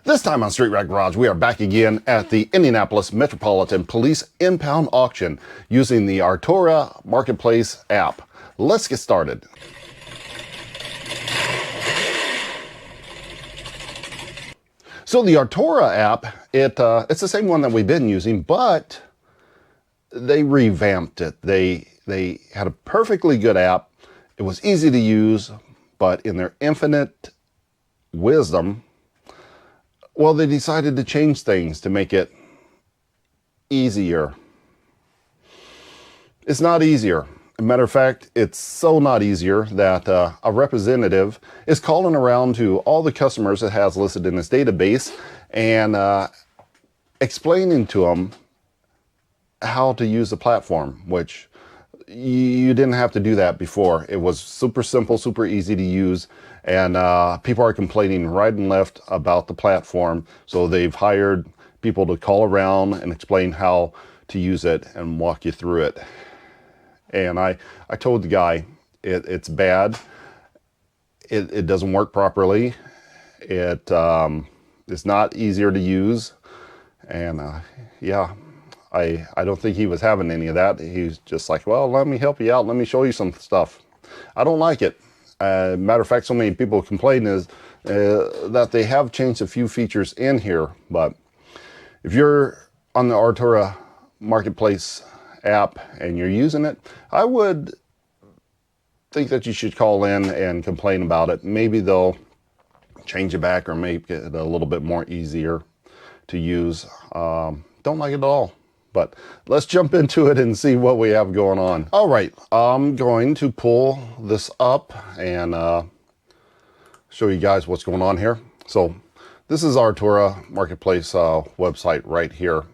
This time on Street Rat Garage, we are back again at the Indianapolis Metropolitan Police impound auction using the Autura Marketplace app. Let's get started. So the Autura app, it's the same one that we've been using, but they revamped it. They had a perfectly good app. It was easy to use, but in their infinite wisdom, well, they decided to change things to make it easier. It's not easier. As a matter of fact, it's so not easier that a representative is calling around to all the customers it has listed in this database and explaining to them how to use the platform, which you didn't have to do that before. It was super simple, super easy to use, and people are complaining right and left about the platform. So they've hired people to call around and explain how to use it and walk you through it. And I told the guy, it's bad. It doesn't work properly. It's not easier to use. And yeah, I don't think he was having any of that. He's just like, well, let me help you out. Let me show you some stuff. I don't like it. Matter of fact, so many people complain is that they have changed a few features in here. But if you're on the Autura Marketplace app and you're using it, I would think that you should call in and complain about it. Maybe they'll change it back or make it a little bit more easier to use. Don't like it at all. But let's jump into it and see what we have going on. All right, I'm going to pull this up and show you guys what's going on here. So this is our Autura Marketplace website right here.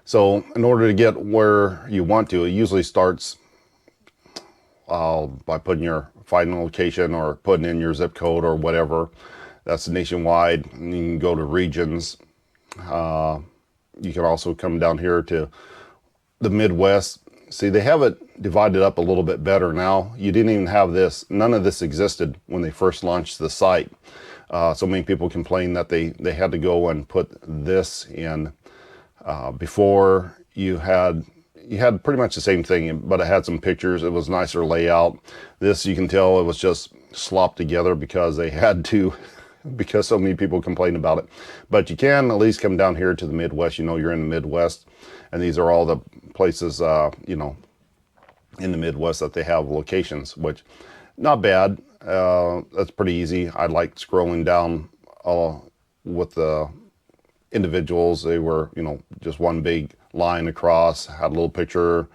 So in order to get where you want to, it usually starts by putting your final location or putting in your zip code or whatever. That's nationwide. And you can go to regions. You can also come down here to the Midwest. See, they have it divided up a little bit better now. You didn't even have this. None of this existed when they first launched the site. So many people complained that they had to go and put this in. Before you had pretty much the same thing, but it had some pictures. It was nicer layout. This, you can tell it was just slopped together because they had to, because so many people complained about it. But you can at least come down here to the Midwest. You know, you're in the Midwest, and these are all the places, you know, in the Midwest that they have locations, which not bad. That's pretty easy. I like scrolling down with the individuals. They were, you know, just one big line across, had a little picture,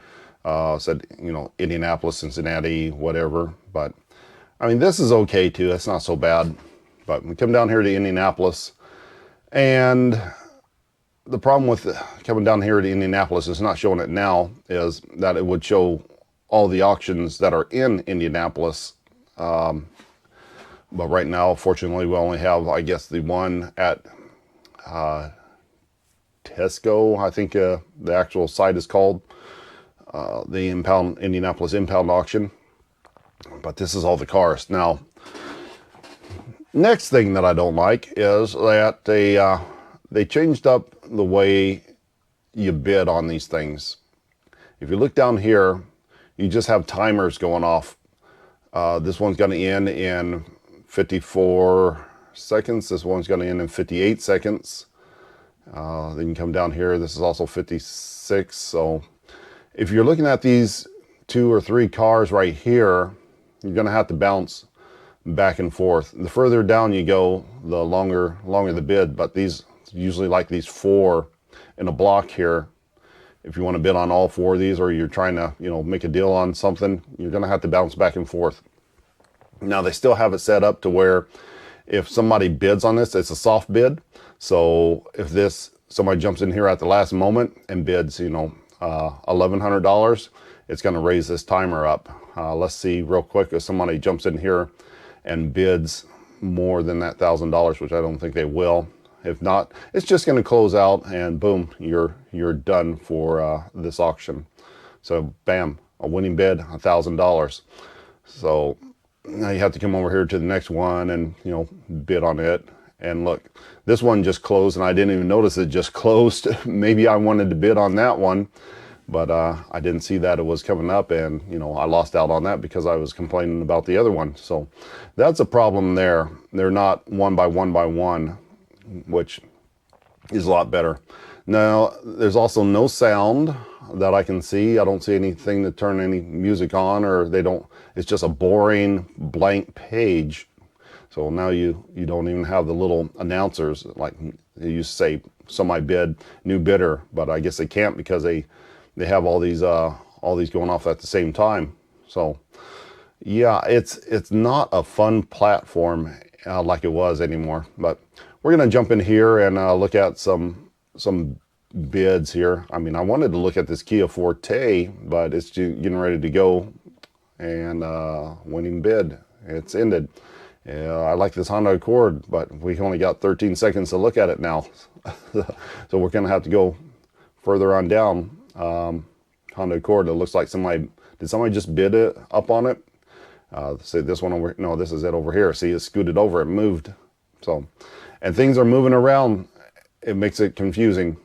said, you know, Indianapolis, Cincinnati, whatever. But I mean, this is okay too. It's not so bad. But we come down here to Indianapolis, and the problem with coming down here to Indianapolis is not showing it now, is that it would show all the auctions that are in Indianapolis. But right now, fortunately, we only have, I guess, the one at Tesco, I think the actual site is called, the Indianapolis impound auction. But this is all the cars. Now, next thing that I don't like is that they changed up the way you bid on these things. If you look down here, you just have timers going off. This one's going to end in 54 seconds. This one's going to end in 58 seconds. Then you can come down here. This is also 56. So if you're looking at these 2 or 3 cars right here, you're going to have to bounce back and forth. The further down you go, the longer the bid. But these usually like these 4 in a block here. If you want to bid on all 4 of these, or you're trying to, you know, make a deal on something, you're going to have to bounce back and forth. Now they still have it set up to where if somebody bids on this, it's a soft bid. So if somebody jumps in here at the last moment and bids, you know, $1,100, it's going to raise this timer up. Let's see real quick if somebody jumps in here and bids more than that $1,000, which I don't think they will. If not, it's just going to close out, and boom, you're done for this auction. So bam, a winning bid, $1,000. So now you have to come over here to the next one and, you know, bid on it. And look, this one just closed and I didn't even notice it just closed. Maybe I wanted to bid on that one, but I didn't see that it was coming up, and you know, I lost out on that because I was complaining about the other one. So that's a problem there. They're not one by one, which is a lot better. Now, there's also no sound that I can see. I don't see anything to turn any music on, or they don't, it's just a boring blank page. So now you don't even have the little announcers like they used to say, semi bid, new bidder, but I guess they can't because they have all these going off at the same time. So yeah, it's not a fun platform like it was anymore. But we're gonna jump in here and look at some bids here. I mean, I wanted to look at this Kia Forte, but it's getting ready to go, and winning bid, it's ended. I like this Honda Accord, but we only got 13 seconds to look at it now. So we're gonna have to go further on down. Honda Accord, it looks like did somebody just bid it up on it? Say this one over, no, this is it over here. See, it scooted over, it moved. So, and things are moving around. It makes it confusing.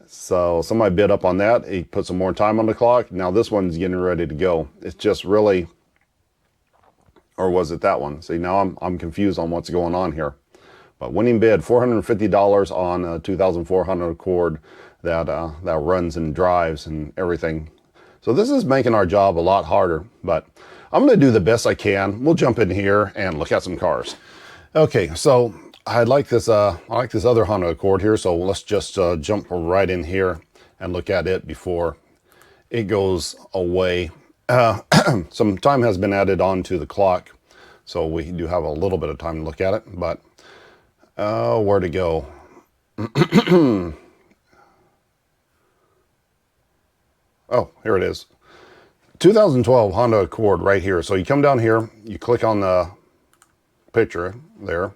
So somebody bid up on that. He put some more time on the clock. Now this one's getting ready to go. It's just really, or was it that one? See, now I'm confused on what's going on here. But winning bid, $450 on a 2004 Honda Accord that runs and drives and everything. So this is making our job a lot harder, but I'm going to do the best I can. We'll jump in here and look at some cars. Okay, so I like this other Honda Accord here, so let's just jump right in here and look at it before it goes away. Some time has been added on to the clock, so we do have a little bit of time to look at it, but where to go? Oh, here it is. 2012 Honda Accord right here. So you come down here, you click on the picture there,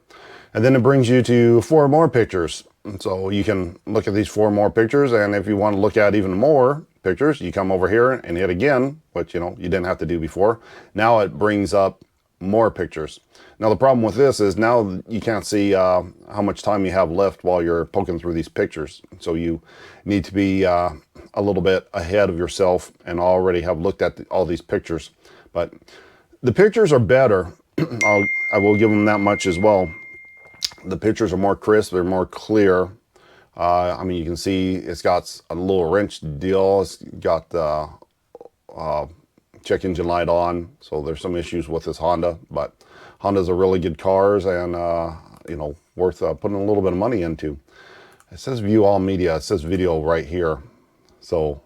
and then it brings you to 4 more pictures. And so you can look at these 4 more pictures, and if you want to look at even more pictures, you come over here and hit again, which you didn't have to do before. Now it brings up more pictures. Now the problem with this is now you can't see how much time you have left while you're poking through these pictures. So you need to be a little bit ahead of yourself and already have looked at all these pictures. But the pictures are better. I will give them that much as well. The pictures are more crisp, they're more clear. I mean, you can see it's got a little wrench deal. It's got the check engine light on, so there's some issues with this Honda, but Hondas are really good cars, and worth putting a little bit of money into. It says view all media. It says video right here, so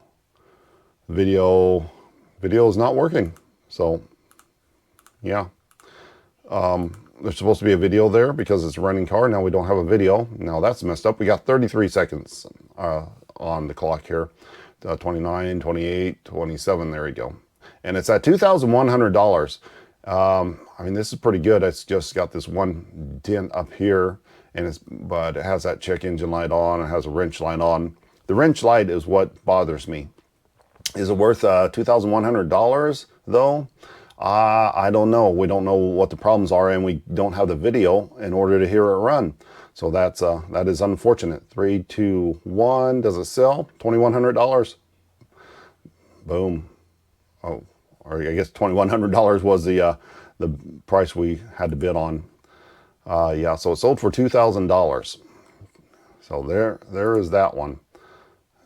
video is not working. So yeah, there's supposed to be a video there because it's a running car. Now we don't have a video. Now that's messed up. We got 33 seconds on the clock here. 29, 28, 27. There we go. And it's at $2,100. I mean, this is pretty good. It's just got this one dent up here, but it has that check engine light on. It has a wrench light on. The wrench light is what bothers me. Is it worth $2,100 though? I don't know. We don't know what the problems are, and we don't have the video in order to hear it run. So that is unfortunate. 3, 2, 1. Does it sell? $2,100. Boom. Oh, or I guess $2,100 was the price we had to bid on. Yeah, so it sold for $2,000. So there is that one.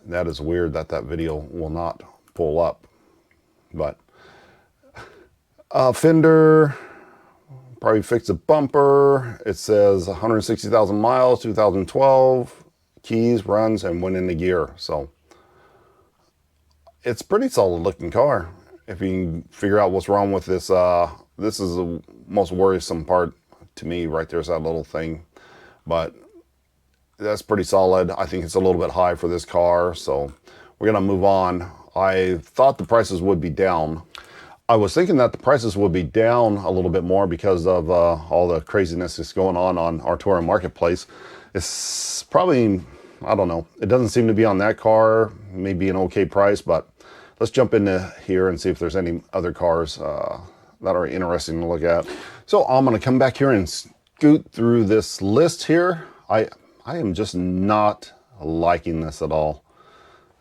That is weird that video will not pull up. But fender, probably fixed a bumper. It says 160,000 miles, 2012. Keys, runs, and went into gear. So it's pretty solid looking car. If you can figure out what's wrong with this, this is the most worrisome part to me right there's that little thing. But that's pretty solid. I think it's a little bit high for this car, so we're gonna move on. I thought the prices would be down. I was thinking that the prices would be down a little bit more because of all the craziness that's going on Autura Marketplace. It's probably, I don't know, it doesn't seem to be on that car. Maybe an okay price, but let's jump into here and see if there's any other cars that are interesting to look at. So I'm going to come back here and scoot through this list here, I am just not liking this at all.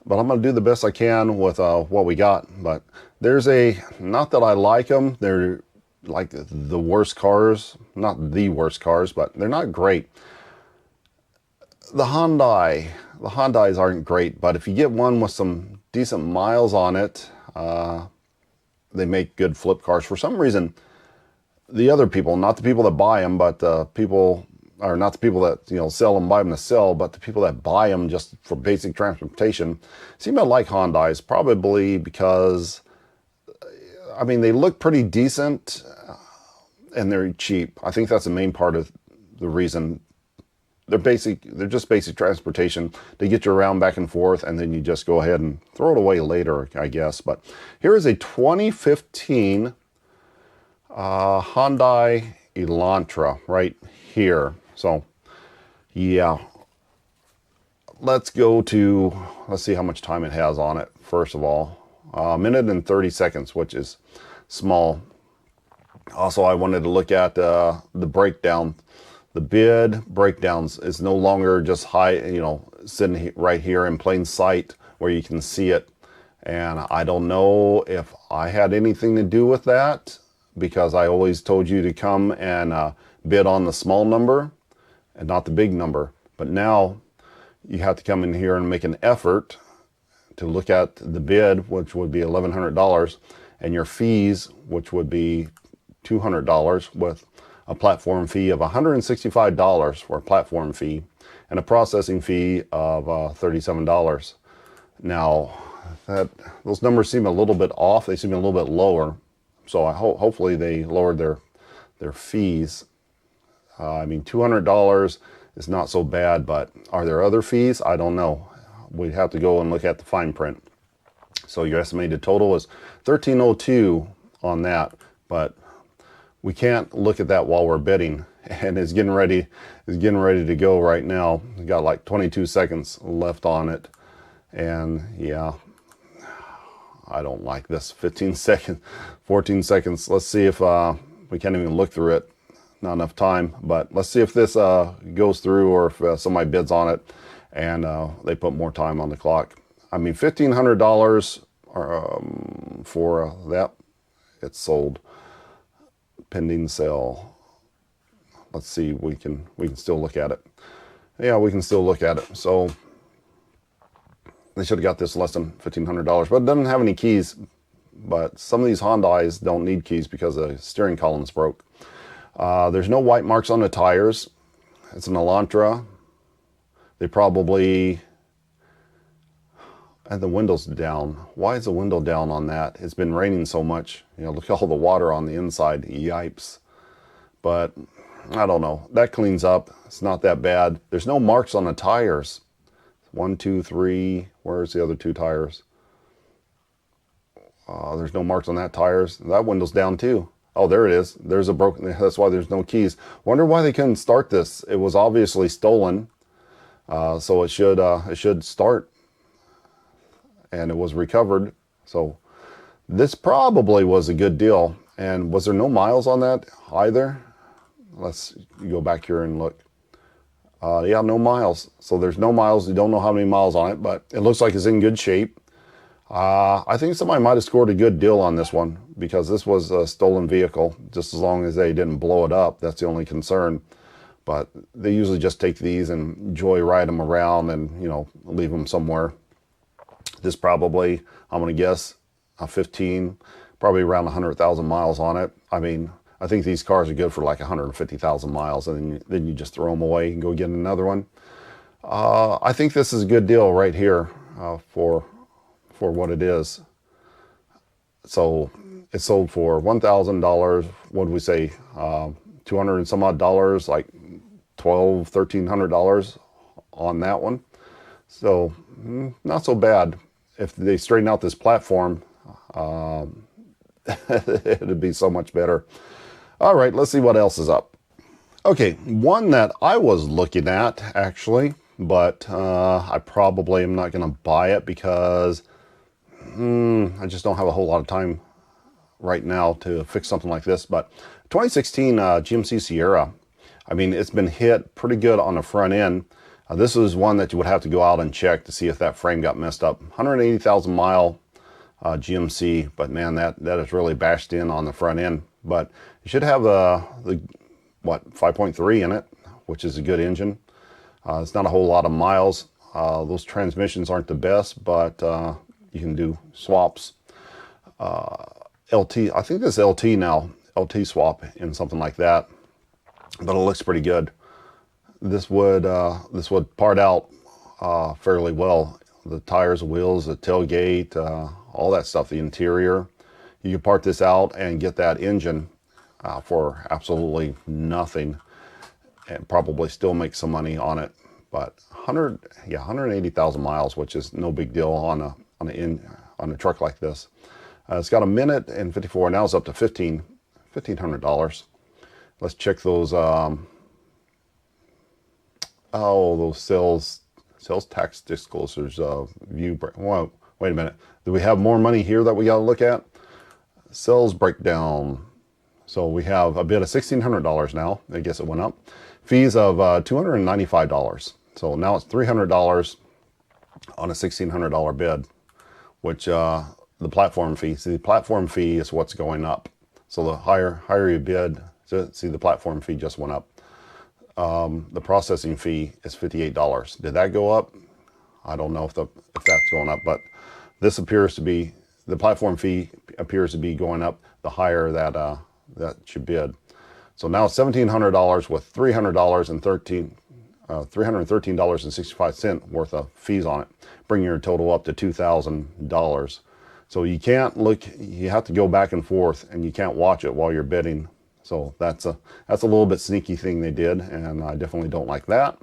But I'm going to do the best I can with what we got. But there's not that I like them. They're like the worst cars. Not the worst cars, but they're not great. The Hyundais aren't great. But if you get one with some decent miles on it, they make good flip cars. For some reason, the other people, not the people that buy them, but people, or not the people that sell them, buy them to sell, but the people that buy them just for basic transportation, seem to like Hyundais, probably because, I mean, they look pretty decent and they're cheap. I think that's the main part of the reason. They're just basic transportation. They get you around back and forth, and then you just go ahead and throw it away later, I guess. But here is a 2015 Hyundai Elantra right here. So yeah, let's see how much time it has on it. First of all, a minute and 30 seconds, which is small. Also, I wanted to look at the breakdown. The bid breakdowns is no longer just high, sitting right here in plain sight where you can see it. And I don't know if I had anything to do with that, because I always told you to come and bid on the small number and not the big number. But now you have to come in here and make an effort to look at the bid, which would be $1,100, and your fees, which would be $200, with a platform fee of $165 for a platform fee and a processing fee of $37. Now, those numbers seem a little bit off. They seem a little bit lower. So hopefully they lowered their fees. I mean, $200 is not so bad, but are there other fees? I don't know. We'd have to go and look at the fine print. So your estimated total is $1,302 on that, but we can't look at that while we're bidding. And it's getting ready to go right now. We got like 22 seconds left on it, and yeah, I don't like this. 15 seconds, 14 seconds. Let's see if we can't even look through it. Not enough time, but let's see if this goes through, or if somebody bids on it and they put more time on the clock. I mean, $1,500 for that. It's sold. Pending sale. Let's see. We can still look at it. Yeah, we can still look at it. So they should have got this less than $1,500, but it doesn't have any keys. But some of these Hyundais don't need keys because the steering column's broke. There's no white marks on the tires. It's an Elantra. They probably had the windows down. Why is the window down on that? It's been raining so much. Look at all the water on the inside. Yipes. But I don't know. That cleans up. It's not that bad. There's no marks on the tires. 1, 2, 3. Where's the other 2 tires? There's no marks on that tires. That window's down too. Oh, there it is. There's a broken. That's why there's no keys. Wonder why they couldn't start this. It was obviously stolen, so it should start, and it was recovered. So this probably was a good deal. And was there no miles on that either? Let's go back here and look. Yeah, no miles. So there's no miles. You don't know how many miles on it, but it looks like it's in good shape. I think somebody might have scored a good deal on this one, because this was a stolen vehicle. Just as long as they didn't blow it up, that's the only concern. But they usually just take these and joyride them around and, leave them somewhere. This probably, I'm going to guess, a 15, probably around 100,000 miles on it. I mean, I think these cars are good for like 150,000 miles, and then you just throw them away and go get another one. I think this is a good deal right here for what it is. So it sold for $1,000. What did we say? 200 and some odd dollars, like $1,300 on that one. So not so bad. If they straighten out this platform, it'd be so much better. All right, let's see what else is up. Okay, one that I was looking at actually, but I probably am not going to buy it because I just don't have a whole lot of time right now to fix something like this. But 2016 GMC Sierra. I mean, it's been hit pretty good on the front end. This is one that you would have to go out and check to see if that frame got messed up. 180,000 mile GMC, but man, that is really bashed in on the front end. But you should have the what, 5.3 in it, which is a good engine. It's not a whole lot of miles. Those transmissions aren't the best, but you can do swaps. LT, I think this LT now, LT swap in something like that, but it looks pretty good. This would part out fairly well. The tires, wheels, the tailgate, all that stuff, the interior. You can part this out and get that engine for absolutely nothing, and probably still make some money on it. But 180,000 miles, which is no big deal on a truck like this. It's got 1 minute and 54. Now it's up to $1,500. Let's check those. Those sales tax disclosures. View. Well, wait a minute. Do we have more money here that we got to look at? Sales breakdown. So we have a bid of $1,600 now. I guess it went up. Fees of $295. So now it's $300 on a $1,600 bid, which the platform fee. See, the platform fee is what's going up. So the higher you bid, see, the platform fee just went up. The processing fee is $58. Did that go up? I don't know if that's going up, but this appears to be, the platform fee appears to be going up the higher that you bid. So now it's $1,700 with $313.65 worth of fees on it, bringing your total up to $2,000. So you can't look, you have to go back and forth, and you can't watch it while you're bidding. So that's a little bit sneaky thing they did, and I definitely don't like that,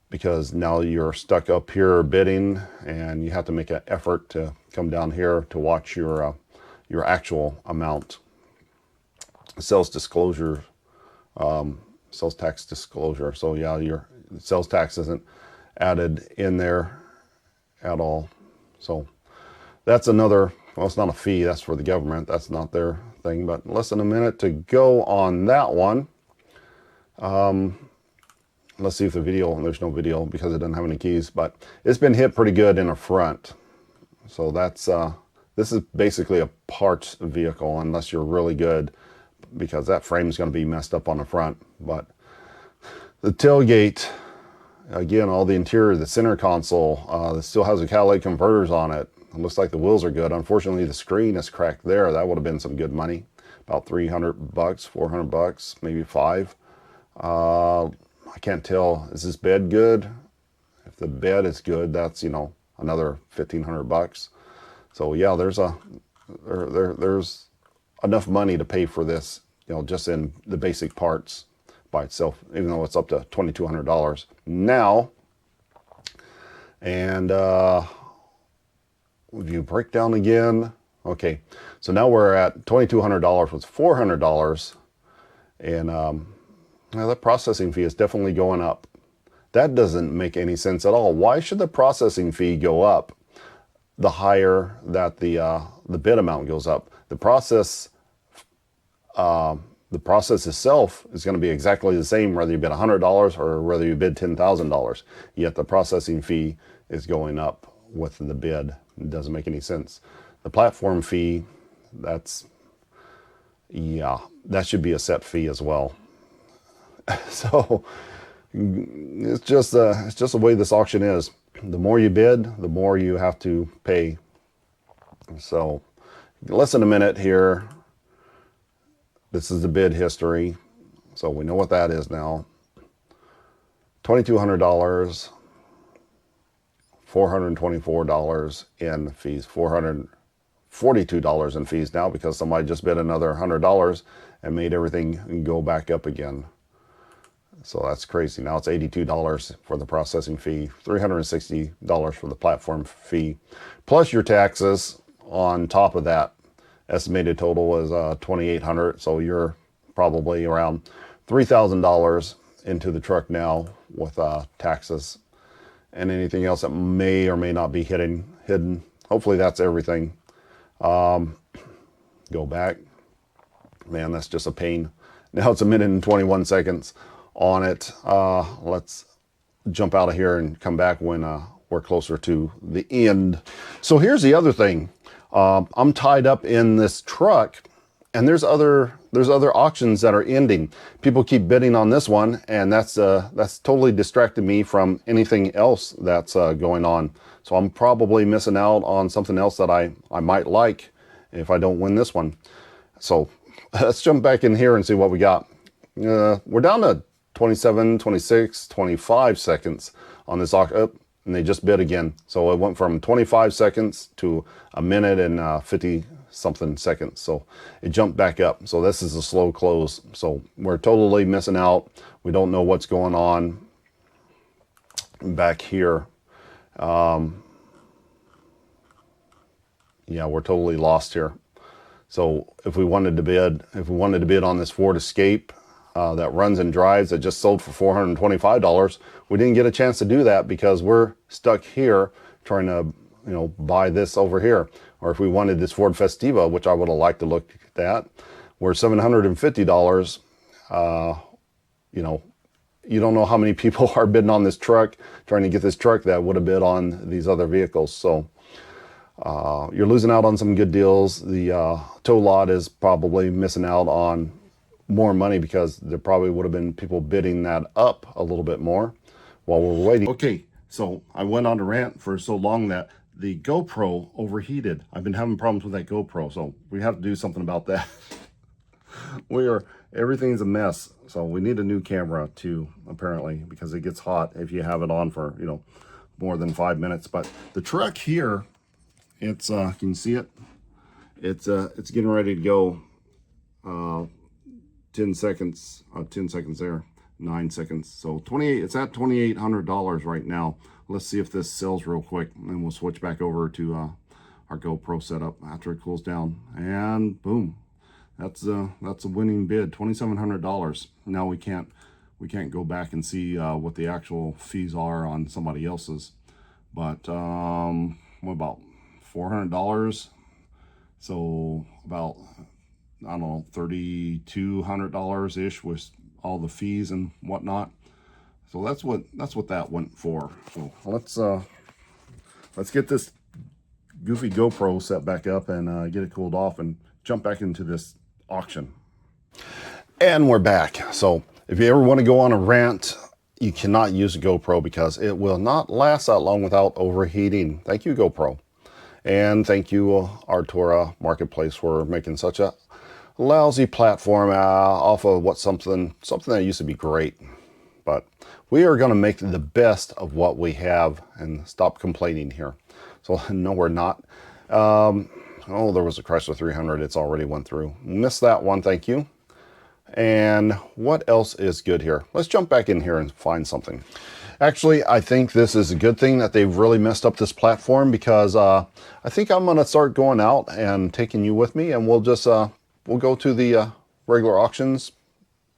because now you're stuck up here bidding, and you have to make an effort to come down here to watch your actual amount. Sales disclosure, sales tax disclosure. So yeah, your sales tax isn't added in there at all. So that's another, well, it's not a fee, that's for the government, that's not their thing. But less than a minute to go on that one. Let's see if the video, and there's no video because it doesn't have any keys, but it's been hit pretty good in the front. So that's this is basically a parts vehicle unless you're really good, because that frame is going to be messed up on the front. But the tailgate, again, all the interior, the center console, it still has the catalytic converters on it. It looks like the wheels are good. Unfortunately, the screen is cracked there. That would have been some good money, about $300, $400, maybe $5. I can't tell. Is this bed good? If the bed is good, that's, another $1,500. So yeah, there's enough money to pay for this, just in the basic parts by itself, even though it's up to $2,200 now. And if you break down again, okay, so now we're at $2,200 with $400, and the processing fee is definitely going up. That doesn't make any sense at all. Why should the processing fee go up the higher that the bid amount goes up? The process itself is going to be exactly the same whether you bid $100 or whether you bid $10,000. Yet the processing fee is going up with the bid. It doesn't make any sense. The platform fee, that should be a set fee as well. So it's just the way this auction is. The more you bid, the more you have to pay. So less than a minute here. This is the bid history. So we know what that is now. $2,200, $424 in fees, $442 in fees now because somebody just bid another $100 and made everything go back up again. So that's crazy. Now it's $82 for the processing fee, $360 for the platform fee, plus your taxes on top of that. Estimated total is $2,800. So you're probably around $3,000 into the truck now with taxes and anything else that may or may not be hidden. Hopefully that's everything. Go back. Man, that's just a pain. Now it's 1 minute and 21 seconds on it. Let's jump out of here and come back when we're closer to the end. So here's the other thing. I'm tied up in this truck, and there's other auctions that are ending. People keep bidding on this one, and that's totally distracted me from anything else that's going on. So I'm probably missing out on something else that I might like if I don't win this one. So let's jump back in here and see what we got. We're down to 27, 26, 25 seconds on this auction. And they just bid again. So it went from 25 seconds to 1 minute and 50 something seconds. So it jumped back up. So this is a slow close. So we're totally missing out. We don't know what's going on back here. Yeah, we're totally lost here. So if we wanted to bid on this Ford Escape that runs and drives that just sold for $425, we didn't get a chance to do that because we're stuck here trying to, buy this over here. Or if we wanted this Ford Festiva, which I would have liked to look at, we're $750. You don't know how many people are bidding on this truck, trying to get this truck that would have bid on these other vehicles. So you're losing out on some good deals. The tow lot is probably missing out on more money because there probably would have been people bidding that up a little bit more while we're waiting. Okay, so I went on a rant for so long that the GoPro overheated. I've been having problems with that GoPro, so we have to do something about that. Everything's a mess, so we need a new camera too, apparently, because it gets hot if you have it on for, more than 5 minutes. But the truck here, it's can you see it? It's getting ready to go. 10 seconds, 10 seconds there, 9 seconds. So it's at $2,800 right now. Let's see if this sells real quick, and we'll switch back over to our GoPro setup after it cools down. And boom, that's a winning bid, $2,700. Now we can't go back and see what the actual fees are on somebody else's, but what about $400? So about, I don't know, $3,200 ish with all the fees and whatnot. So that's what that went for. So let's get this goofy GoPro set back up and get it cooled off and jump back into this auction. And we're back. So if you ever want to go on a rant, you cannot use a GoPro because it will not last that long without overheating. Thank you, GoPro. And thank you, Autura Marketplace, for making such a lousy platform off of something that used to be great. But we are going to make the best of what we have and stop complaining here. So no, we're not. Oh, there was a Chrysler 300. It's already went through. Missed that one. Thank you. And what else is good here? Let's jump back in here and find something. Actually, I think this is a good thing that they've really messed up this platform, because I think I'm going to start going out and taking you with me, and we'll just we'll go to the regular auctions,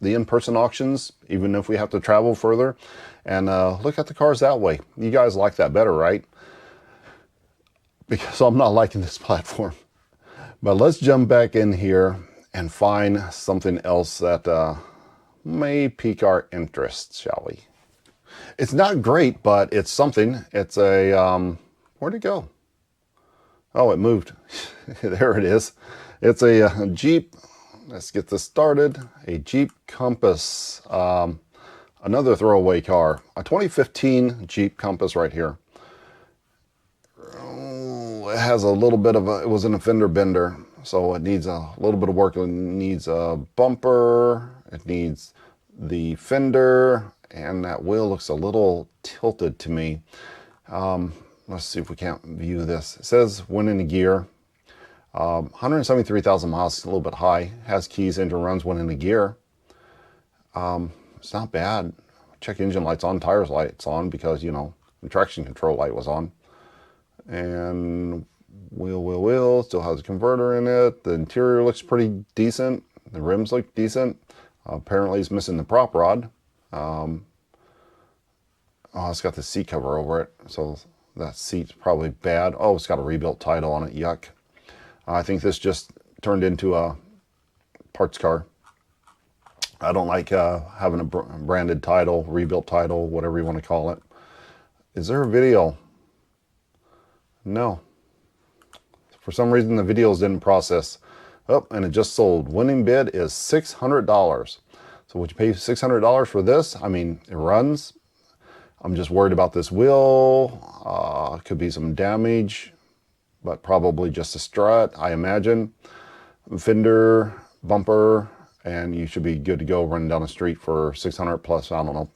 the in-person auctions, even if we have to travel further, and look at the cars that way. You guys like that better, right? Because I'm not liking this platform. But let's jump back in here and find something else that may pique our interest, shall we? It's not great, but it's something. It's a, where'd it go? Oh, it moved. There it is. It's a Jeep. Let's get this started. A Jeep Compass, another throwaway car. A 2015 Jeep Compass right here. Oh, it has a little bit of it was an fender bender, so it needs a little bit of work. It needs a bumper. It needs the fender. And that wheel looks a little tilted to me. Let's see if we can't view this. It says went into gear. 173,000 miles, a little bit high. Has keys, engine runs, went into gear. It's not bad. Check engine lights on, tires lights on, because, the traction control light was on. And wheel, still has a converter in it. The interior looks pretty decent. The rims look decent. Apparently it's missing the prop rod. Oh, it's got the seat cover over it, so that seat's probably bad. Oh, it's got a rebuilt title on it. Yuck. I think this just turned into a parts car. I don't like having a branded title, rebuilt title, whatever you want to call it. Is there a video? No. For some reason, the videos didn't process. Oh, and it just sold. Winning bid is $600. So would you pay $600 for this? I mean, it runs. I'm just worried about this wheel. Could be some damage, but probably just a strut, I imagine. Fender, bumper, and you should be good to go running down the street for 600 plus, I don't know,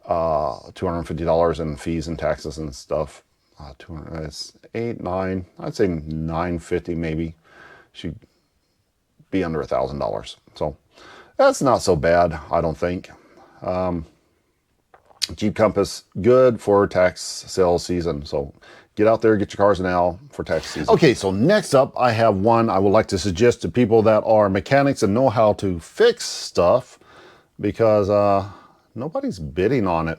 $250 in fees and taxes and stuff. 200, it's 8, 9, I'd say 950 maybe. Should be under $1,000. So that's not so bad, I don't think. Jeep Compass, good for tax sales season. So get out there, get your cars now for tax season. Okay, so next up, I have one I would like to suggest to people that are mechanics and know how to fix stuff, because nobody's bidding on it.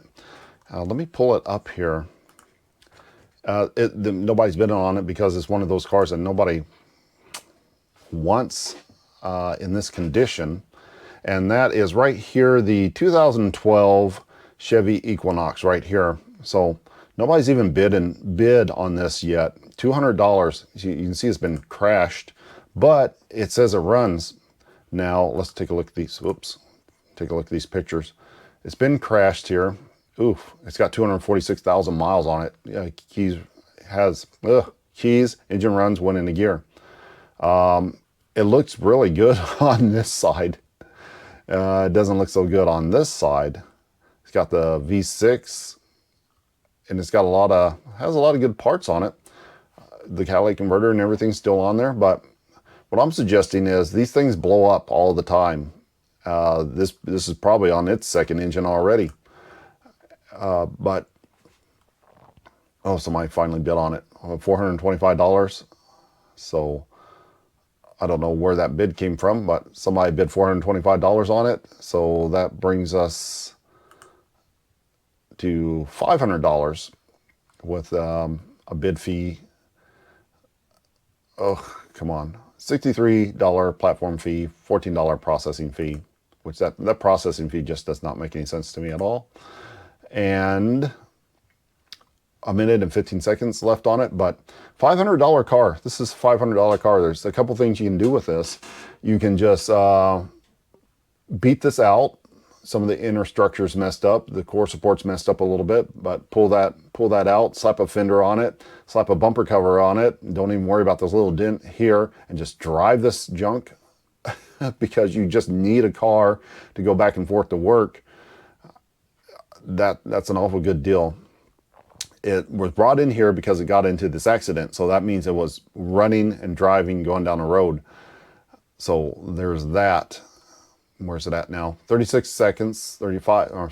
Let me pull it up here. Nobody's bidding on it because it's one of those cars that nobody wants in this condition. And that is right here, the 2012 Chevy Equinox right here. So nobody's even bid on this yet. $200. You can see it's been crashed, but it says it runs. Now let's take a look at these. Whoops. Take a look at these pictures. It's been crashed here. Oof. It's got 246,000 miles on it. Yeah, keys, engine runs, went into gear. It looks really good on this side. It doesn't look so good on this side. It's got the V6, and it's got has a lot of good parts on it. The catalytic converter and everything's still on there, but what I'm suggesting is these things blow up all the time. This is probably on its second engine already. But somebody finally bid on it. $425. So I don't know where that bid came from, but somebody bid $425 on it. So that brings us to $500 with a bid fee. Oh, come on. $63 platform fee, $14 processing fee, which that processing fee just does not make any sense to me at all. And a minute and 15 seconds left on it, but $500 car. This is a $500 car. There's a couple things you can do with this. You can just beat this out. Some of the inner structure's messed up. The core support's messed up a little bit, but pull that out, slap a fender on it, slap a bumper cover on it. Don't even worry about this little dent here, and just drive this junk because you just need a car to go back and forth to work. That's an awful good deal. It was brought in here because it got into this accident. So that means it was running and driving, going down the road. So there's that. Where's it at now? 36 seconds, 35, or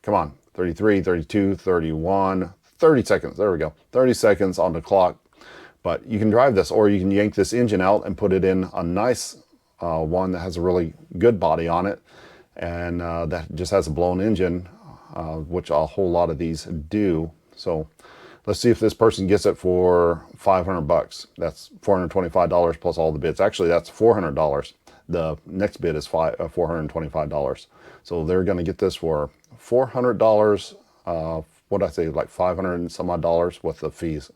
come on, 33, 32, 31, 30 seconds. There we go. 30 seconds on the clock. But you can drive this, or you can yank this engine out and put it in a nice one that has a really good body on it. And that just has a blown engine, which a whole lot of these do. So let's see if this person gets it for $500. That's $425 plus all the bids. Actually, that's $400. The next bid is $425. So they're going to get this for $400. What did I say? Like 500 and some odd dollars with the fees.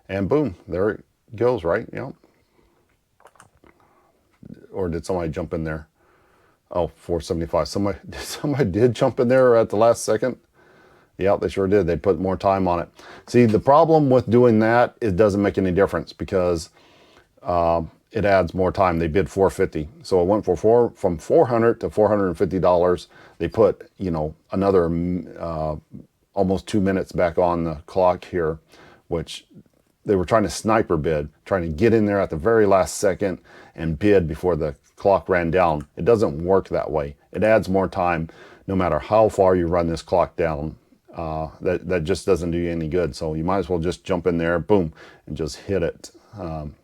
And boom, there it goes, right? You know. Or did somebody jump in there? Oh, $475. Somebody did jump in there at the last second. Yeah, they sure did. They put more time on it. See, the problem with doing that, it doesn't make any difference because it adds more time. They bid $450. So it went from $400 to $450. They put, another almost 2 minutes back on the clock here, which they were trying to sniper bid, trying to get in there at the very last second and bid before the clock ran down. It doesn't work that way. It adds more time no matter how far you run this clock down. That just doesn't do you any good. So you might as well just jump in there, boom, and just hit it.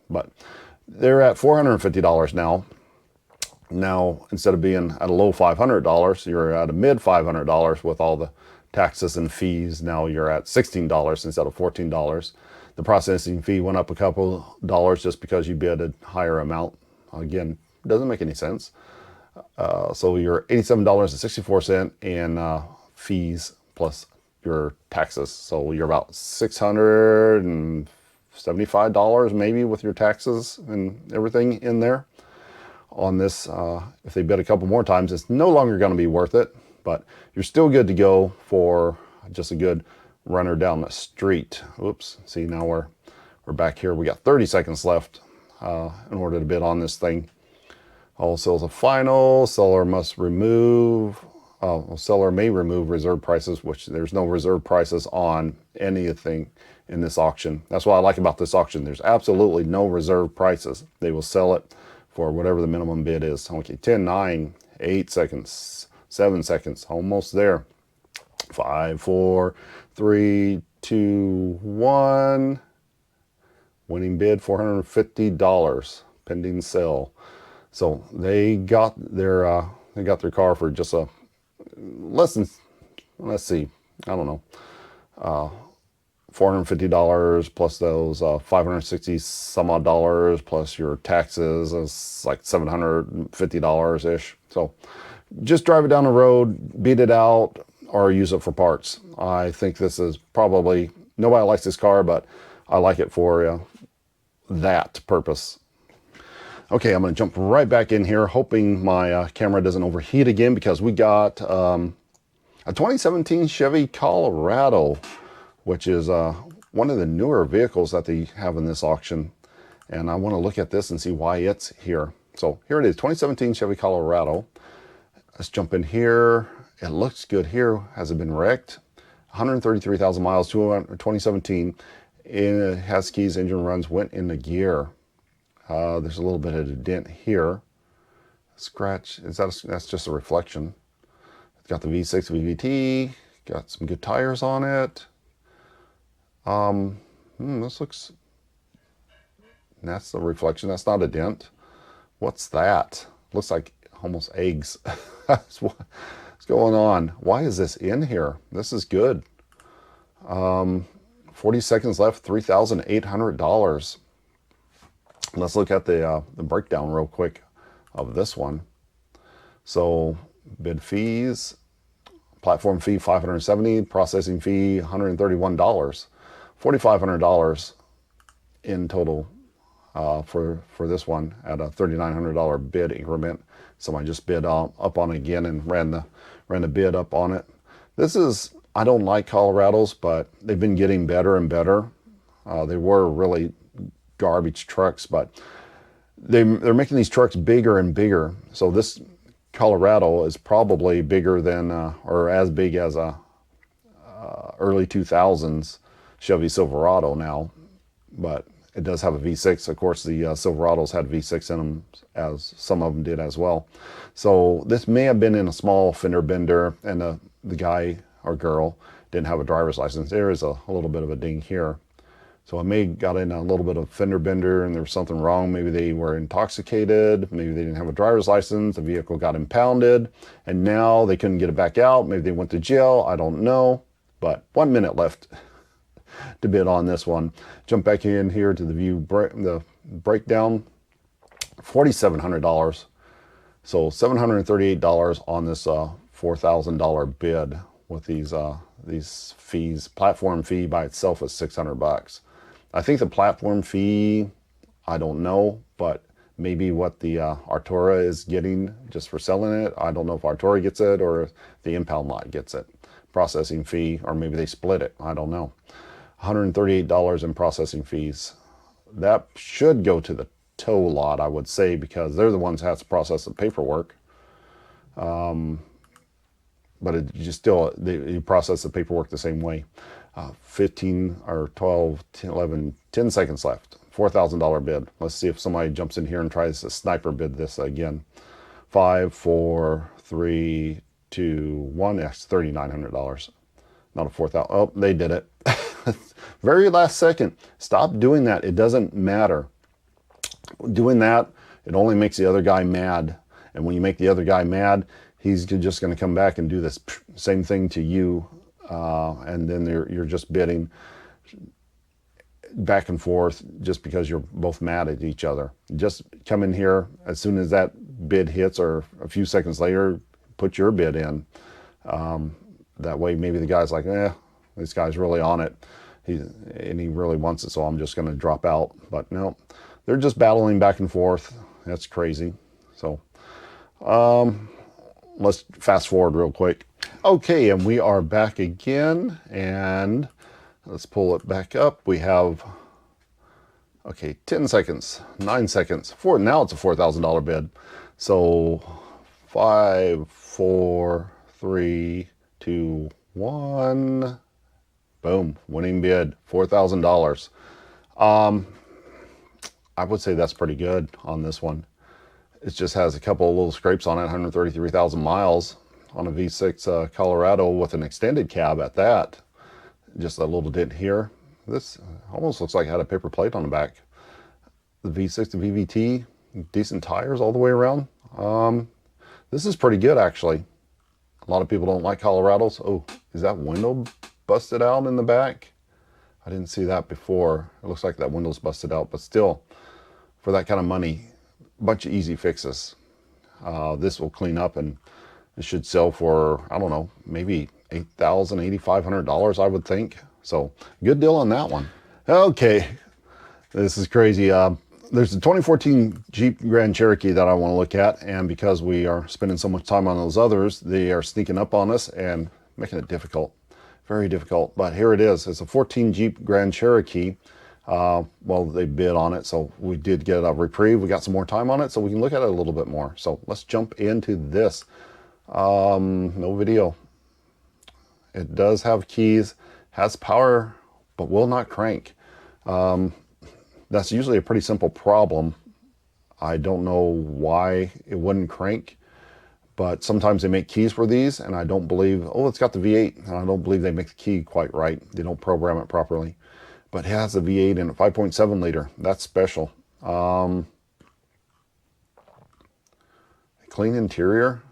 But they're at $450 now. Now, instead of being at a low $500, you're at a mid $500 with all the taxes and fees. Now you're at $16 instead of $14. The processing fee went up a couple dollars just because you bid a higher amount. Again, doesn't make any sense. So you're $87.64 in fees plus your taxes. So you're about $675 maybe with your taxes and everything in there on this. If they bid a couple more times, it's no longer going to be worth it, but you're still good to go for just a good runner down the street. Oops, see, now we're back here. We got 30 seconds left in order to bid on this thing. All sales are final. Seller must remove, seller may remove reserve prices, which there's no reserve prices on anything in this auction. That's what I like about this auction. There's absolutely no reserve prices. They will sell it for whatever the minimum bid is. Okay, 10, 9, 8 seconds, 7 seconds, almost there. 5, 4, 3, 2, 1. Winning bid, $450, pending sale. So they got their car for just a less than, let's see, I don't know, $450 plus those 560 some odd dollars plus your taxes is like $750 ish. So just drive it down the road, beat it out, or use it for parts. I think this is probably, nobody likes this car, but I like it for that purpose. Okay, I'm going to jump right back in here, hoping my camera doesn't overheat again, because we got a 2017 Chevy Colorado, which is one of the newer vehicles that they have in this auction. And I want to look at this and see why it's here. So here it is, 2017 Chevy Colorado. Let's jump in here. It looks good here. Has it been wrecked? 133,000 miles, 2017. It has keys, engine runs, went into gear. There's a little bit of a dent here. Scratch, that's just a reflection. It's got the V6 VVT, got some good tires on it. This looks, that's a reflection, that's not a dent. What's that? Looks like almost eggs. What's going on? Why is this in here? This is good. 40 seconds left, $3,800. Let's look at the breakdown real quick of this one. So bid fees, platform fee $570, processing fee $131, $4,500 in total for this one at a $3,900 bid increment. Somebody just bid up on it again and ran the bid up on it. This is, I don't like Colorados, but they've been getting better and better. They were really garbage trucks, but they're making these trucks bigger and bigger. So this Colorado is probably bigger than or as big as a early 2000s Chevy Silverado now, but it does have a V6. Of course, the Silverados had V6 in them, as some of them did as well. So this may have been in a small fender bender, and the guy or girl didn't have a driver's license. There is a little bit of a ding here. So it may got in a little bit of fender bender and there was something wrong. Maybe they were intoxicated. Maybe they didn't have a driver's license. The vehicle got impounded and now they couldn't get it back out. Maybe they went to jail. I don't know. But 1 minute left to bid on this one. Jump back in here to the breakdown. $4,700. So $738 on this $4,000 bid with these fees. Platform fee by itself is $600. I think the platform fee, I don't know, but maybe what the Autura is getting just for selling it. I don't know if Autura gets it or if the impound lot gets it. Processing fee, or maybe they split it. I don't know. $138 in processing fees. That should go to the tow lot, I would say, because they're the ones that have to process the paperwork. But it just still, you process the paperwork the same way. 15 or 12, 10, 11, 10 seconds left. $4,000 bid. Let's see if somebody jumps in here and tries to sniper bid this again. 5, 4, 3, 2, 1. That's $3,900. Not a 4,000. Oh, they did it. Very last second. Stop doing that. It doesn't matter. Doing that, it only makes the other guy mad. And when you make the other guy mad, he's just going to come back and do this same thing to you. And then you're just bidding back and forth just because you're both mad at each other. Just come in here as soon as that bid hits or a few seconds later, put your bid in. That way maybe the guy's like, this guy's really on it. And he really wants it, so I'm just going to drop out. But no, they're just battling back and forth. That's crazy. So let's fast forward real quick. Okay, and we are back again, and let's pull it back up. We have, okay, 10 seconds, 9 seconds. Now it's a $4,000 bid. So 5, 4, 3, 2, 1. Boom, winning bid, $4,000. I would say that's pretty good on this one. It just has a couple of little scrapes on it, 133,000 miles on a V6 Colorado with an extended cab at that. Just a little dent here. This almost looks like it had a paper plate on the back. The V6 to VVT, decent tires all the way around. This is pretty good, actually. A lot of people don't like Colorados. Oh, is that window busted out in the back? I didn't see that before. It looks like that window's busted out, but still, for that kind of money, a bunch of easy fixes. This will clean up and it should sell for, I don't know, maybe $8,000, $8,500, I would think. So good deal on that one. Okay, this is crazy. There's a 2014 Jeep Grand Cherokee that I want to look at, and because we are spending so much time on those others, they are sneaking up on us and making it difficult. Very difficult, but here it is. It's a 14 Jeep Grand Cherokee. Well, they bid on it, so we did get a reprieve. We got some more time on it, so we can look at it a little bit more. So let's jump into this. No video. It does have keys, has power, but will not crank. That's usually a pretty simple problem. I don't know why it wouldn't crank. But sometimes they make keys for these, and I don't believe, oh, it's got the V8, and I don't believe they make the key quite right. They don't program it properly. But it has a V8 and a 5.7 liter. That's special. Clean interior.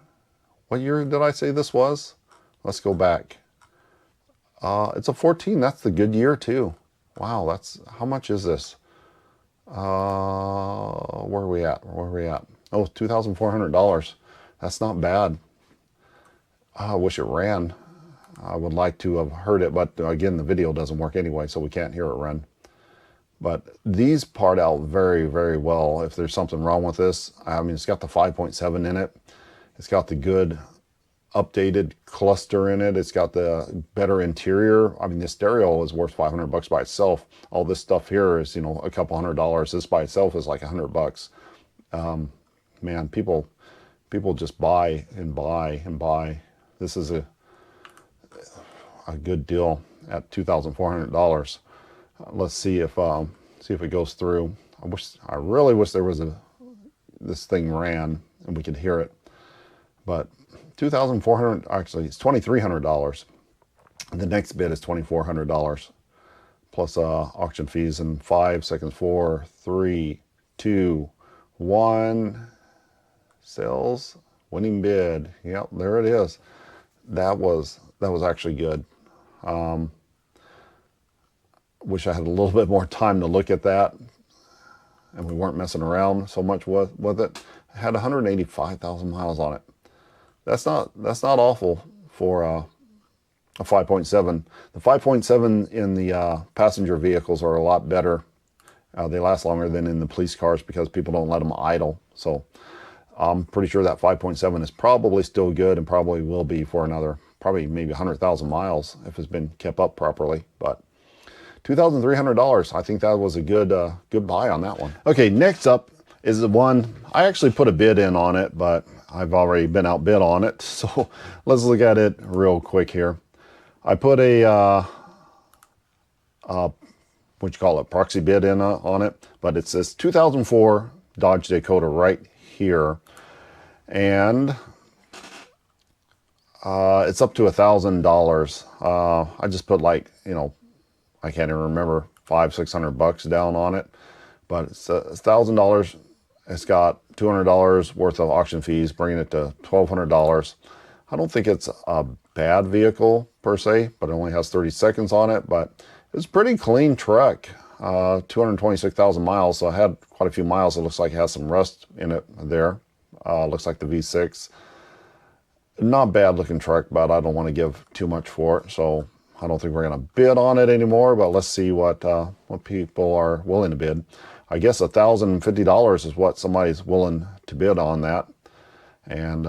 What year did I say this was? Let's go back. It's a 14. That's the good year, too. Wow, that's, how much is this? Where are we at? Where are we at? Oh, $2,400. That's not bad. I wish it ran. I would like to have heard it, but again, the video doesn't work anyway, so we can't hear it run. But these part out very, very well. If there's something wrong with this, I mean, it's got the 5.7 in it. It's got the good updated cluster in it. It's got the better interior. I mean, the stereo is worth $500 by itself. All this stuff here is, you know, a couple $100. This by itself is like $100. Man, people just buy and buy and buy. This is a good deal at $2,400. Let's see if it goes through. I really wish there was this thing ran and we could hear it. But $2,400, actually it's $2,300. The next bid is $2,400 plus auction fees in 5 seconds. 4, 3, 2, 1. Sales, winning bid. Yep, there it is. That was actually good. Wish I had a little bit more time to look at that, and we weren't messing around so much with it. It had 185,000 miles on it. That's not awful for a 5.7. The 5.7 in the passenger vehicles are a lot better. They last longer than in the police cars because people don't let them idle. So I'm pretty sure that 5.7 is probably still good and probably will be for another, probably maybe 100,000 miles if it's been kept up properly. But $2,300, I think that was a good buy on that one. Okay, next up is the one, I actually put a bid in on it, but I've already been outbid on it. So let's look at it real quick here. I put a, what you call it, proxy bid in on it, but it's this 2004 Dodge Dakota right here. And it's up to $1,000. I just put like, you know, I can't even remember, $500-600 down on it, but it's $1,000. It's got $200 worth of auction fees, bringing it to $1,200. I don't think it's a bad vehicle per se, but it only has 30 seconds on it, but it's a pretty clean truck. 226,000 miles, so I had quite a few miles. It looks like it has some rust in it there. Looks like the V6. Not bad looking truck, but I don't want to give too much for it, so I don't think we're going to bid on it anymore. But let's see what people are willing to bid. I guess $1,050 is what somebody's willing to bid on that. And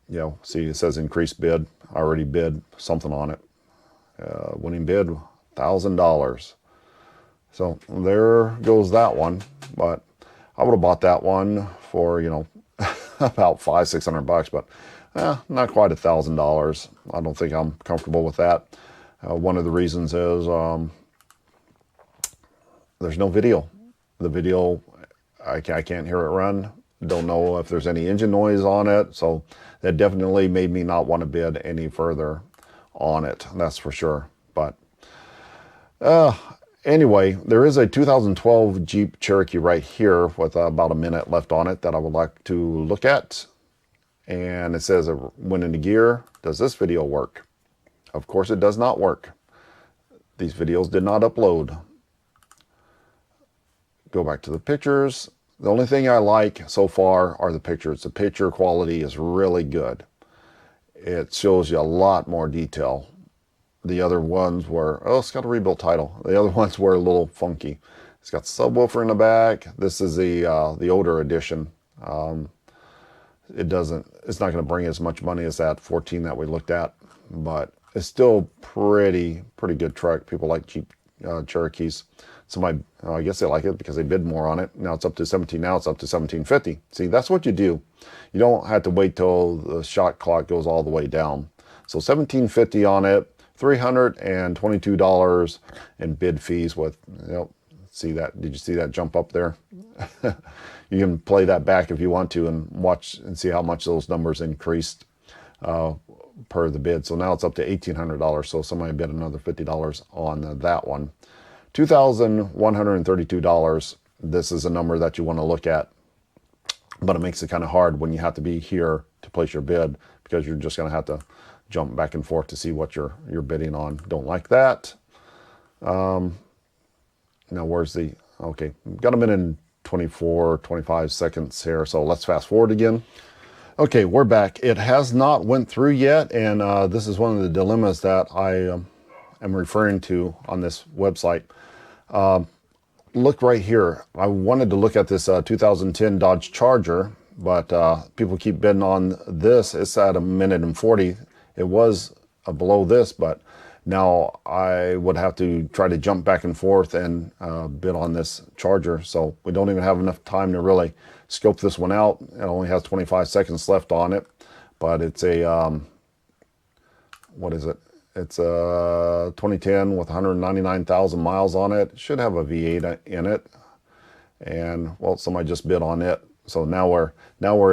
you know, see, it says increased bid. I already bid something on it. Winning bid $1,000. So there goes that one. But I would have bought that one for, you know, about $500-600, but not quite $1,000. I don't think I'm comfortable with that. One of the reasons is there's no video. The video, I can't hear it run. Don't know if there's any engine noise on it, so that definitely made me not want to bid any further on it. That's for sure. But anyway, there is a 2012 Jeep Cherokee right here with about a minute left on it that I would like to look at. And it says, went into gear. Does this video work? Of course it does not work. These videos did not upload. Go back to the pictures. The only thing I like so far are the pictures. The picture quality is really good. It shows you a lot more detail. The other ones were, oh, it's got a rebuilt title. The other ones were a little funky. It's got the subwoofer in the back. This is the Autura edition. It's not going to bring as much money as that 14 that we looked at, but it's still pretty good truck. People like Jeep Cherokees. Somebody, I guess they like it because they bid more on it. Now it's up to 17. Now it's up to 1750. See, that's what you do. You don't have to wait till the shot clock goes all the way down. So 1750 on it, $322 in bid fees with, you know, see that? Did you see that jump up there? You can play that back if you want to and watch and see how much those numbers increased per the bid. So now it's up to $1,800. So somebody bid another $50 on that one. $2,132. This is a number that you want to look at, but it makes it kind of hard when you have to be here to place your bid because you're just going to have to jump back and forth to see what you're bidding on. Don't like that. Now where's the, okay, got a minute and 25 seconds here. So let's fast forward again. Okay, we're back. It has not went through yet. And this is one of the dilemmas that I am referring to on this website. Look right here. I wanted to look at this 2010 Dodge Charger, but people keep bidding on this. It's at a minute and 40. It was below this, but now I would have to try to jump back and forth and bid on this Charger. So we don't even have enough time to really scope this one out. It only has 25 seconds left on it, but it's a, what is it? It's a 2010 with 199,000 miles on it. It should have a V8 in it. And well, somebody just bid on it. So now we're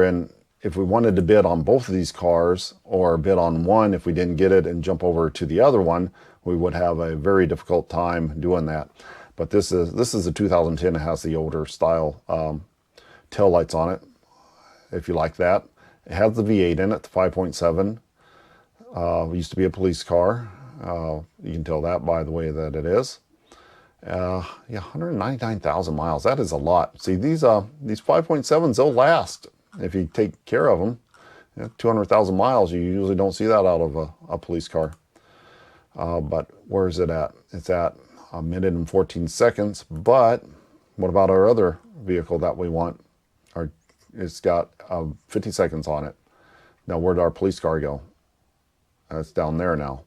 in, if we wanted to bid on both of these cars or bid on one, if we didn't get it and jump over to the other one, we would have a very difficult time doing that. But this is a 2010. It has the older style tail lights on it, if you like that. It has the V8 in it, the 5.7. It used to be a police car. You can tell that by the way that it is. Yeah, 199,000 miles. That is a lot. See, these 5.7s, they'll last if you take care of them. 200,000 miles, you usually don't see that out of a police car. But where is it at? It's at a minute and 14 seconds. But what about our other vehicle that we want? It's got 50 seconds on it. Now, where'd our police car go? It's down there now.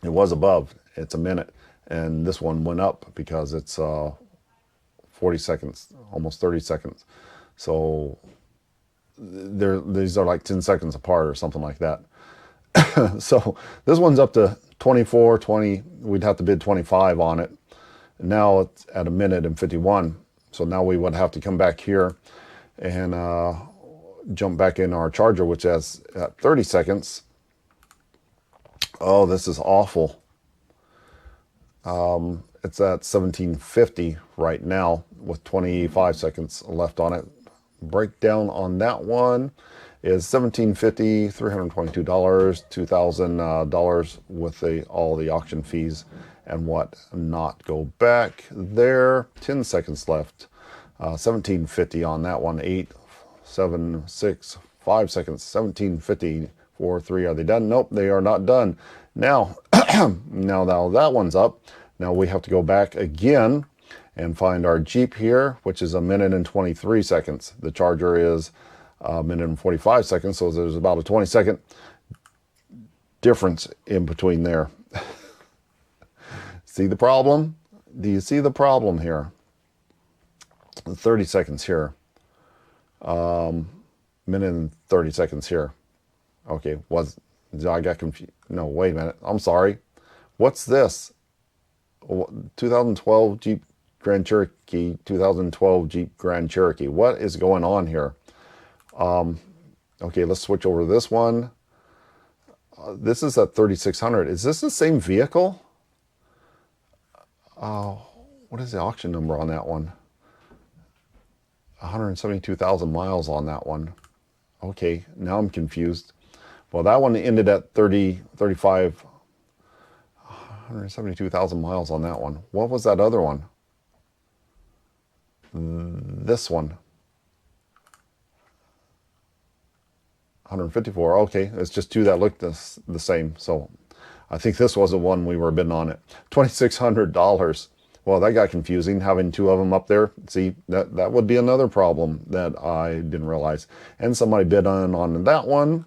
It was above. It's a minute. And this one went up because it's 40 seconds, almost 30 seconds. So these are like 10 seconds apart or something like that. So this one's up to 24, 20. We'd have to bid 25 on it. And now it's at a minute and 51. So now we would have to come back here and jump back in our Charger, which has 30 seconds. Oh, this is awful. It's at 1750 right now with 25 seconds left on it. Breakdown on that one is $1,750, $322, $2,000 with all the auction fees and what not. Go back there, 10 seconds left. $1,750 on that one, 7, 6, 5 seconds, 1750, 4, 3. Are they done? Nope, they are not done. Now, now that one's up. Now we have to go back again and find our Jeep here, which is 1 minute and 23 seconds. The Charger is 1 minute and 45 seconds, so there's about a 20-second difference in between there. See the problem? Do you see the problem here? 30 seconds here. Minute and 30 seconds here. Okay, I got confused. No, wait a minute. I'm sorry. What's this? 2012 Jeep Grand Cherokee, 2012 Jeep Grand Cherokee. What is going on here? Okay, let's switch over to this one. This is at 3600. Is this the same vehicle? What is the auction number on that one? 172,000 miles on that one. Okay, now I'm confused. Well, that one ended at 172,000 miles on that one. What was that other one? This one. 154. Okay, it's just two that looked the same. So I think this was the one we were bidding on it. $2,600. Well, that got confusing, having two of them up there. See, that would be another problem that I didn't realize. And somebody bid on that one.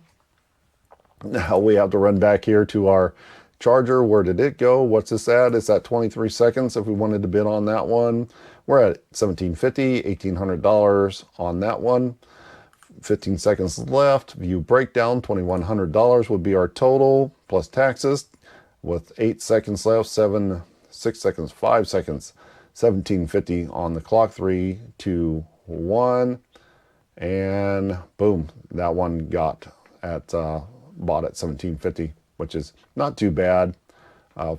Now we have to run back here to our Charger. Where did it go? What's this at? It's at 23 seconds if we wanted to bid on that one. We're at $1,750, $1,800 on that one. 15 seconds left. View breakdown, $2,100 would be our total plus taxes with 8 seconds left. 7, 6 seconds, 5 seconds, $1,750 on the clock. 3, 2, 1, and boom, that one got at bought at $1,750, which is not too bad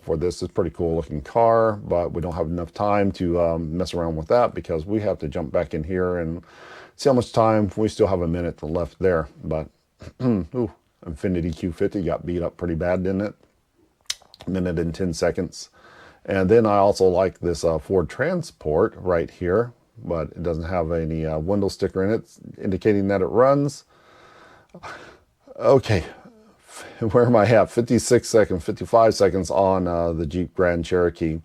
for this. It's a pretty cool looking car, but we don't have enough time to mess around with that because we have to jump back in here and see how much time. We still have a minute left there, but ooh, Infiniti Q50 got beat up pretty bad, didn't it? 1 minute and 10 seconds. And then I also like this Ford Transport right here, but it doesn't have any window sticker in it indicating that it runs. Okay, where am I at? 56 seconds, 55 seconds on the Jeep Grand Cherokee.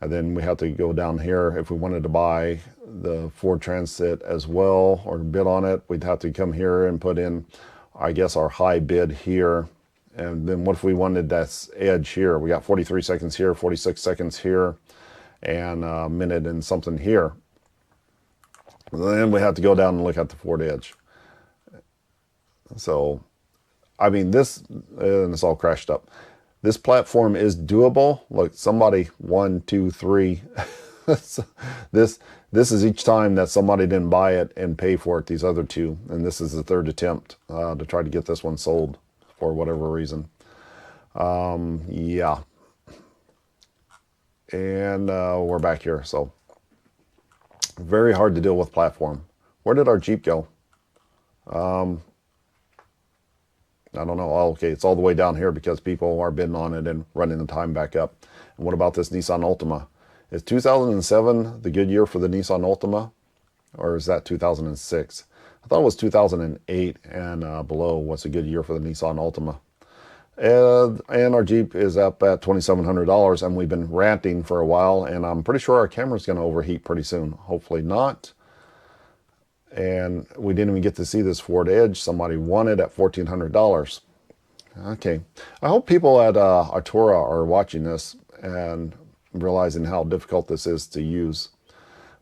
And then we have to go down here. If we wanted to buy the Ford Transit as well or bid on it, we'd have to come here and put in, I guess, our high bid here. And then what if we wanted that Edge here? We got 43 seconds here, 46 seconds here, and a minute and something here. And then we have to go down and look at the Ford Edge. So, I mean, this, and it's all crashed up. This platform is doable. Look, somebody, 1, 2, 3. This is each time that somebody didn't buy it and pay for it, these other two. And this is the third attempt to try to get this one sold for whatever reason. Yeah. And we're back here. So, very hard to deal with platform. Where did our Jeep go? I don't know. Oh, okay, it's all the way down here because people are bidding on it and running the time back up. And what about this Nissan Altima? Is 2007 the good year for the Nissan Altima? Or is that 2006? I thought it was 2008 and below was a good year for the Nissan Altima. And our Jeep is up at $2,700, and we've been ranting for a while, and I'm pretty sure our camera's going to overheat pretty soon. Hopefully not. And we didn't even get to see this Ford Edge. Somebody won it at $1,400. Okay. I hope people at Autura are watching this and realizing how difficult this is to use.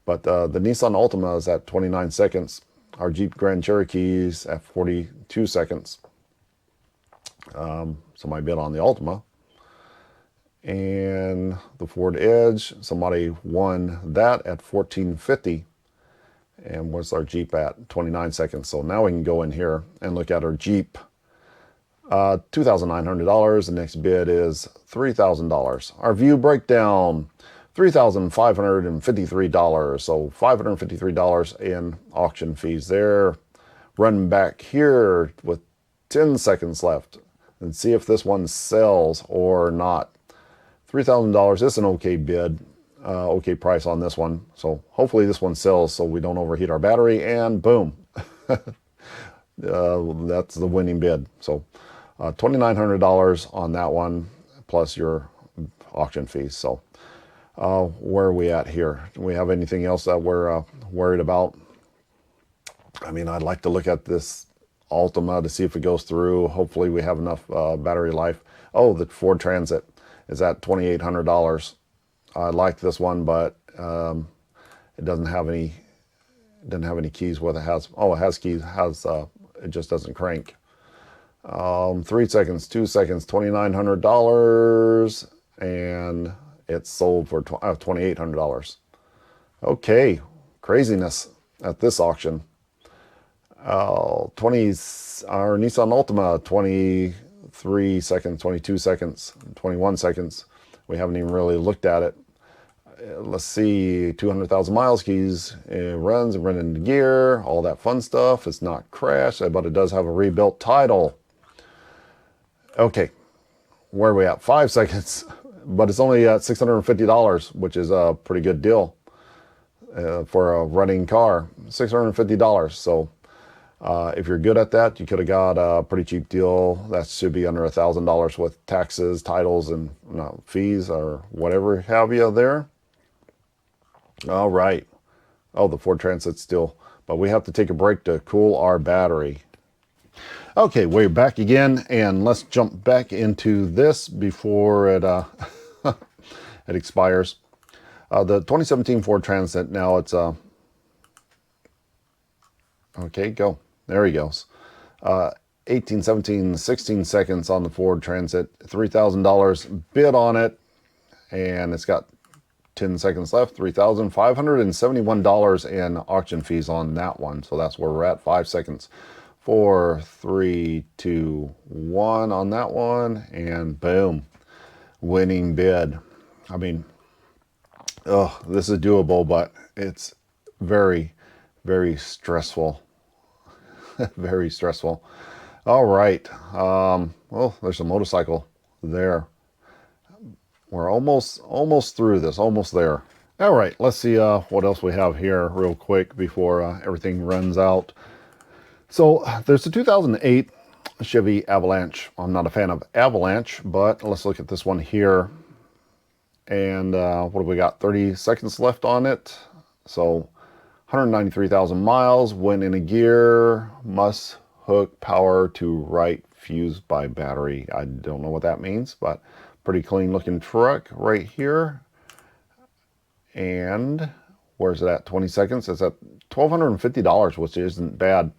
But the Nissan Altima is at 29 seconds. Our Jeep Grand Cherokee is at 42 seconds. Somebody bid on the Altima. And the Ford Edge, somebody won that at $1,450. And what's our Jeep at? 29 seconds. So now we can go in here and look at our Jeep. $2,900. The next bid is $3,000. Our view breakdown, $3,553. So $553 in auction fees there. Run back here with 10 seconds left and see if this one sells or not. $3,000. It's an okay bid. Okay price on this one. So hopefully this one sells so we don't overheat our battery, and boom. That's the winning bid. So $2,900 on that one, plus your auction fees. So where are we at here? Do we have anything else that we're worried about? I mean, I'd like to look at this Altima to see if it goes through. Hopefully we have enough battery life. Oh, the Ford Transit is at $2,800. I like this one, but it doesn't have any keys. What it has, oh, it has keys. It just doesn't crank. 3 seconds, 2 seconds, $2,900, and it's sold for $2,800. Okay, craziness at this auction. Our Nissan Altima, 23 seconds, 22 seconds, 21 seconds. We haven't even really looked at it. Let's see, 200,000 miles, keys, it runs and run into gear, all that fun stuff. It's not crashed, but it does have a rebuilt title. Okay, where are we at? 5 seconds, but it's only at $650, which is a pretty good deal for a running car. $650. So if you're good at that, you could have got a pretty cheap deal. That should be under $1,000 with taxes, titles, and fees or whatever have you there. All right. Oh, the Ford Transit still, but we have to take a break to cool our battery. Okay, we're back again, and let's jump back into this before it it expires. The 2017 Ford Transit, now it's okay, go. There he goes. 18, 17, 16 seconds on the Ford Transit, $3,000 bid on it, and it's got 10 seconds left, $3,571 in auction fees on that one. So that's where we're at, 5 seconds. 4, 3, 2, 1 on that one, and boom, winning bid. I mean, this is doable, but it's very, very stressful. Very stressful. All right. Well, there's a motorcycle there. We're almost through this, almost there. All right, let's see what else we have here real quick before everything runs out. So there's a 2008 Chevy Avalanche. I'm not a fan of Avalanche, but let's look at this one here. And what have we got? 30 seconds left on it. So 193,000 miles, went in a gear, must hook power to right, fused by battery. I don't know what that means, but pretty clean looking truck right here. And where's it at? 20 seconds. It's at $1,250, which isn't bad.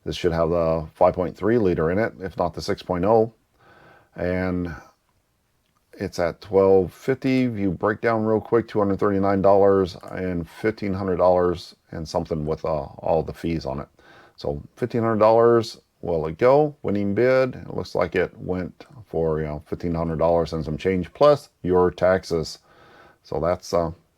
This should have the 5.3 liter in it, if not the 6.0. And it's at $1,250. If you break down real quick, $239 and $1,500 and something with all the fees on it. So $1,500. Will it go? Winning bid. It looks like it went for $1,500 and some change plus your taxes. So that's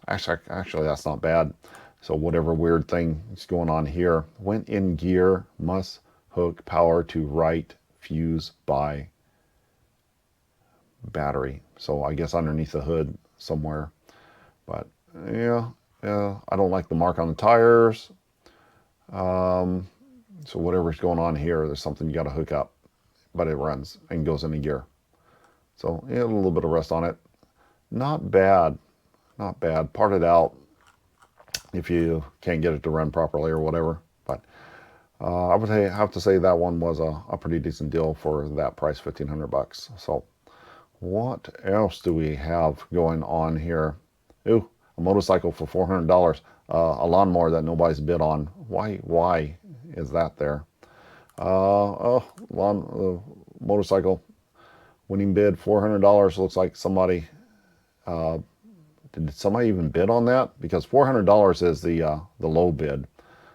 actually that's not bad. So whatever weird thing is going on here, went in gear, must hook power to right, fuse by battery. So I guess underneath the hood somewhere. But yeah, I don't like the mark on the tires. So whatever's going on here, there's something you got to hook up, but it runs and goes into gear. So yeah, a little bit of rust on it. Not bad, not bad. Part it out if you can't get it to run properly or whatever. But I would have to say that one was a pretty decent deal for that price, $1,500. So what else do we have going on here? Ooh, a motorcycle for $400. A lawnmower that nobody's bid on. Why is that there? Motorcycle winning bid $400. Looks like somebody did somebody even bid on that? Because $400 is the low bid,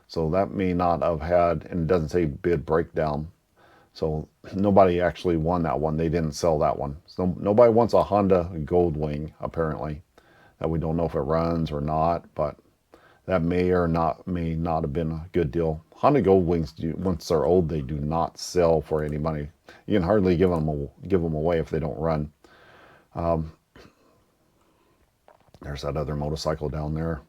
so that may not have had, and it doesn't say bid breakdown, so nobody actually won that one. They didn't sell that one. So nobody wants a Honda Goldwing, apparently, that we don't know if it runs or not, but that may not have been a good deal. Honda Goldwings, once they're old, they do not sell for any money. You can hardly give them away if they don't run. There's that other motorcycle down there.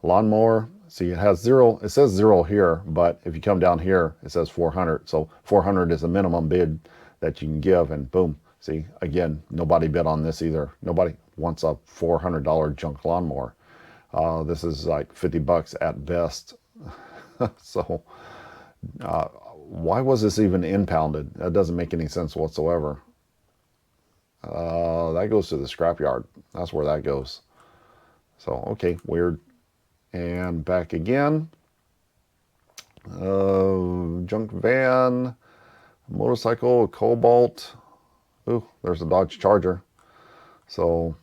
Lawnmower, See, it has zero, it says zero here, but if you come down here, it says 400. So 400 is the minimum bid that you can give, and boom. See, again, nobody bid on this either. Nobody wants a $400 junk lawnmower. This is like 50 bucks at best. So why was this even impounded? That doesn't make any sense whatsoever. That goes to the scrapyard. That's where that goes. So, okay, weird. And back again. Junk van, motorcycle, Cobalt. Ooh, there's a Dodge Charger. So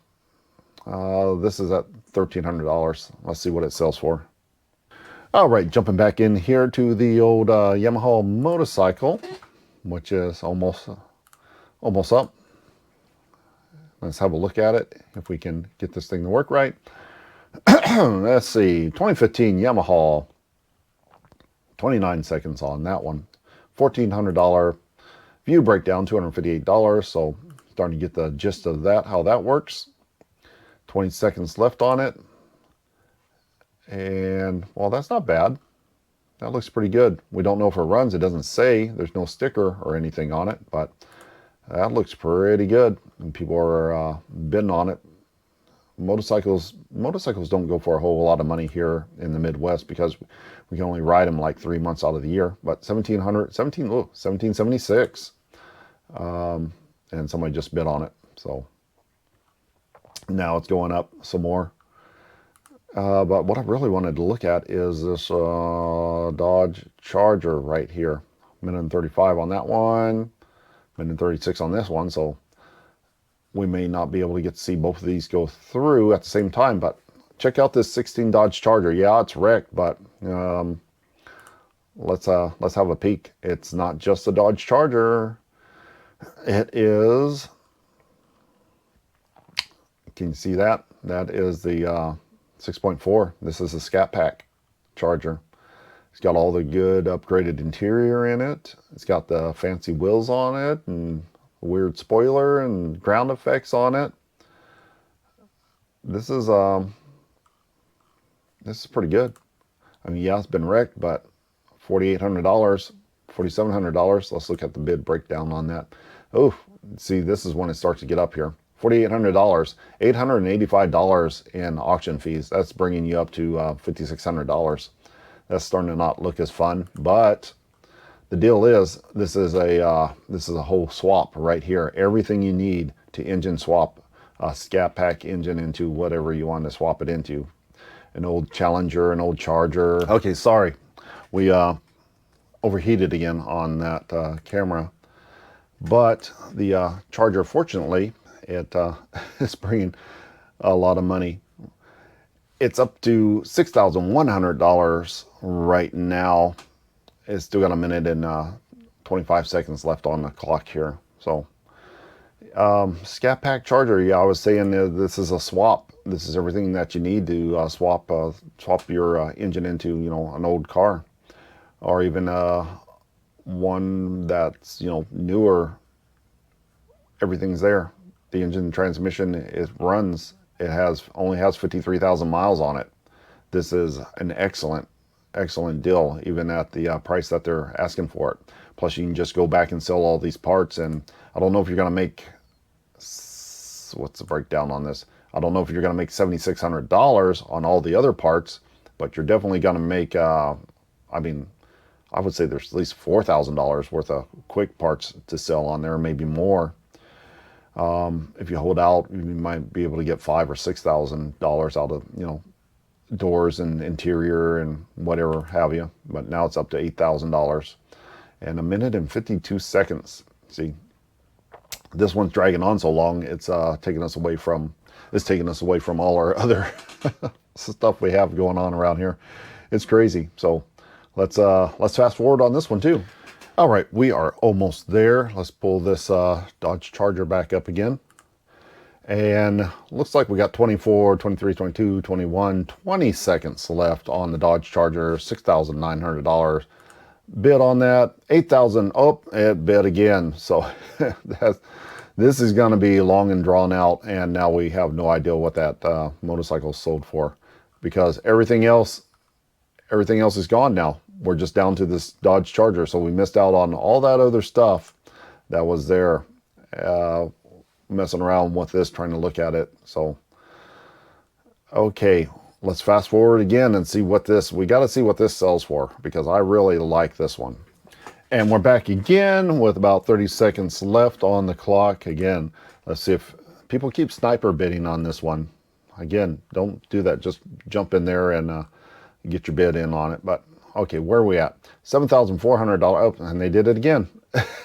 this is at $1,300. Let's see what it sells for. All right, jumping back in here to the old Yamaha motorcycle, which is almost up. Let's have a look at it, if we can get this thing to work right. Let's see, 2015 Yamaha, 29 seconds on that one. $1,400 view breakdown, $258. So starting to get the gist of that, how that works. 20 seconds left on it. And, well, that's not bad. That looks pretty good. We don't know if it runs. It doesn't say. There's no sticker or anything on it, but that looks pretty good. And people are bidding on it. Motorcycles don't go for a whole lot of money here in the Midwest because we can only ride them like 3 months out of the year. But 1776. And somebody just bid on it. So now it's going up some more. But what I really wanted to look at is this Dodge Charger right here. Minute and 35 on that one. Minute and 36 on this one. So we may not be able to get to see both of these go through at the same time. But check out this 16 Dodge Charger. Yeah, it's wrecked, but let's have a peek. It's not just a Dodge Charger. It is. Can you see that? That is the 6.4. This is a Scat Pack Charger. It's got all the good upgraded interior in it. It's got the fancy wheels on it and a weird spoiler and ground effects on it. This is pretty good. I mean, yeah, it's been wrecked, but $4,800, $4,700. Let's look at the bid breakdown on that. Oh, see, this is when it starts to get up here. $4,800, $885 in auction fees. That's bringing you up to $5,600. That's starting to not look as fun, but the deal is this is a whole swap right here. Everything you need to engine swap a Scat Pack engine into whatever you want to swap it into. An old Challenger, an old Charger. Okay, sorry, we overheated again on that camera, but the Charger, fortunately, it is bringing a lot of money. It's up to $6,100 right now. It's still got a minute and 25 seconds left on the clock here. So Scat Pack Charger, yeah, I was saying this is a swap. This is everything that you need to swap your engine into, you know, an old car, or even one that's, you know, newer. Everything's there. The engine transmission, it runs. It only has 53,000 miles on it. This is an excellent deal, even at the price that they're asking for it. Plus, you can just go back and sell all these parts. And I don't know if you're going to make, what's the breakdown on this? I don't know if you're going to make $7,600 on all the other parts, but you're definitely going to make, I mean, I would say there's at least $4,000 worth of quick parts to sell on there, maybe more. If you hold out, you might be able to get $5,000 or $6,000 out of, you know, doors and interior and whatever have you. But now it's up to $8,000 and a minute and 52 seconds. See, this one's dragging on so long, it's taking us away from all our other stuff we have going on around here. It's crazy. So let's fast forward on this one too. All right, we are almost there. Let's pull this Dodge Charger back up again. And looks like we got 24, 23, 22, 21, 20 seconds left on the Dodge Charger. $6,900 bid on that. $8,000, oh, it bid again. So this is going to be long and drawn out. And now we have no idea what that motorcycle sold for, because everything else everything else is gone now. We're just down to this Dodge Charger. So we missed out on all that other stuff that was there. Messing around with this, trying to look at it. So, okay, let's fast forward again and see what this, we got to see what this sells for, because I really like this one. And we're back again with about 30 seconds left on the clock. Again, let's see if people keep sniper bidding on this one. Again, don't do that. Just jump in there and get your bid in on it. But okay, where are we at? $7,400. Oh, and they did it again.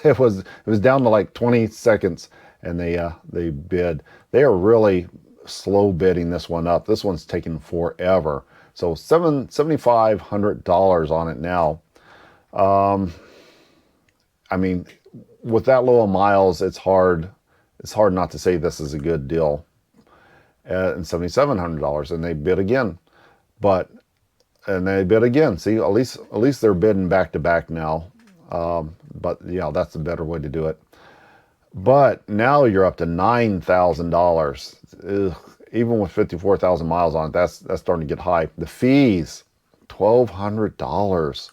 It was down to like 20 seconds, and they bid. They are really slow bidding this one up. This one's taking forever. So $7,500 on it now. I mean, with that low of miles, it's hard not to say this is a good deal. And $7,700, and they bid again, and they bid again. See, at least they're bidding back to back now. But yeah, that's a better way to do it. But now you're up to $9,000. Even with 54,000 miles on it, that's starting to get high. The fees, $1,200.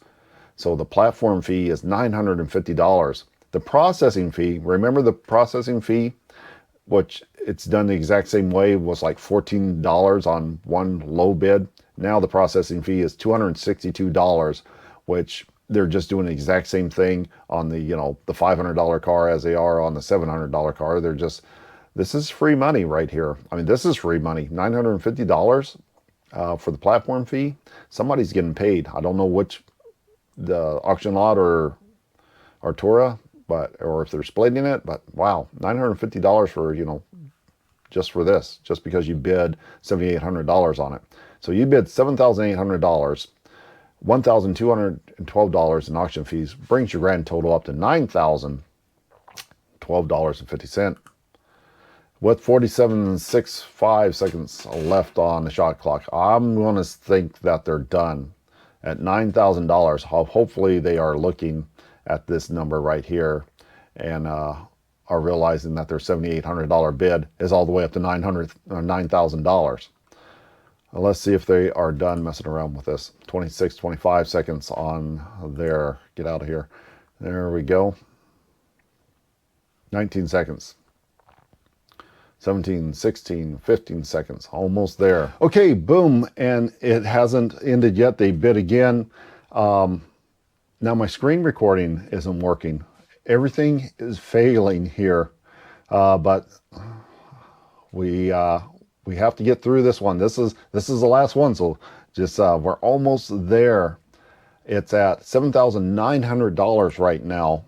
So the platform fee is $950. The processing fee, remember the processing fee, which it's done the exact same way, was like $14 on one low bid. Now the processing fee is $262, which they're just doing the exact same thing on the, the $500 car as they are on the $700 car. They're just, this is free money right here. I mean, this is free money. $950 for the platform fee. Somebody's getting paid. I don't know which, the auction lot or Autura, or if they're splitting it, but wow, $950 for, just for this, just because you bid $7,800 on it. So you bid $7,800, $1,212 in auction fees, brings your grand total up to $9,012.50. With 47.65 seconds left on the shot clock, I'm going to think that they're done at $9,000. Hopefully they are looking at this number right here and are realizing that their $7,800 bid is all the way up to $9,000. Let's see if they are done messing around with this. 25 seconds on there. Get out of here. There we go. 19 seconds. 17, 16, 15 seconds. Almost there. Okay, boom. And it hasn't ended yet. They bid again. Now my screen recording isn't working. Everything is failing here. But we have to get through this one. This is the last one. So just we're almost there. It's at $7,900 right now.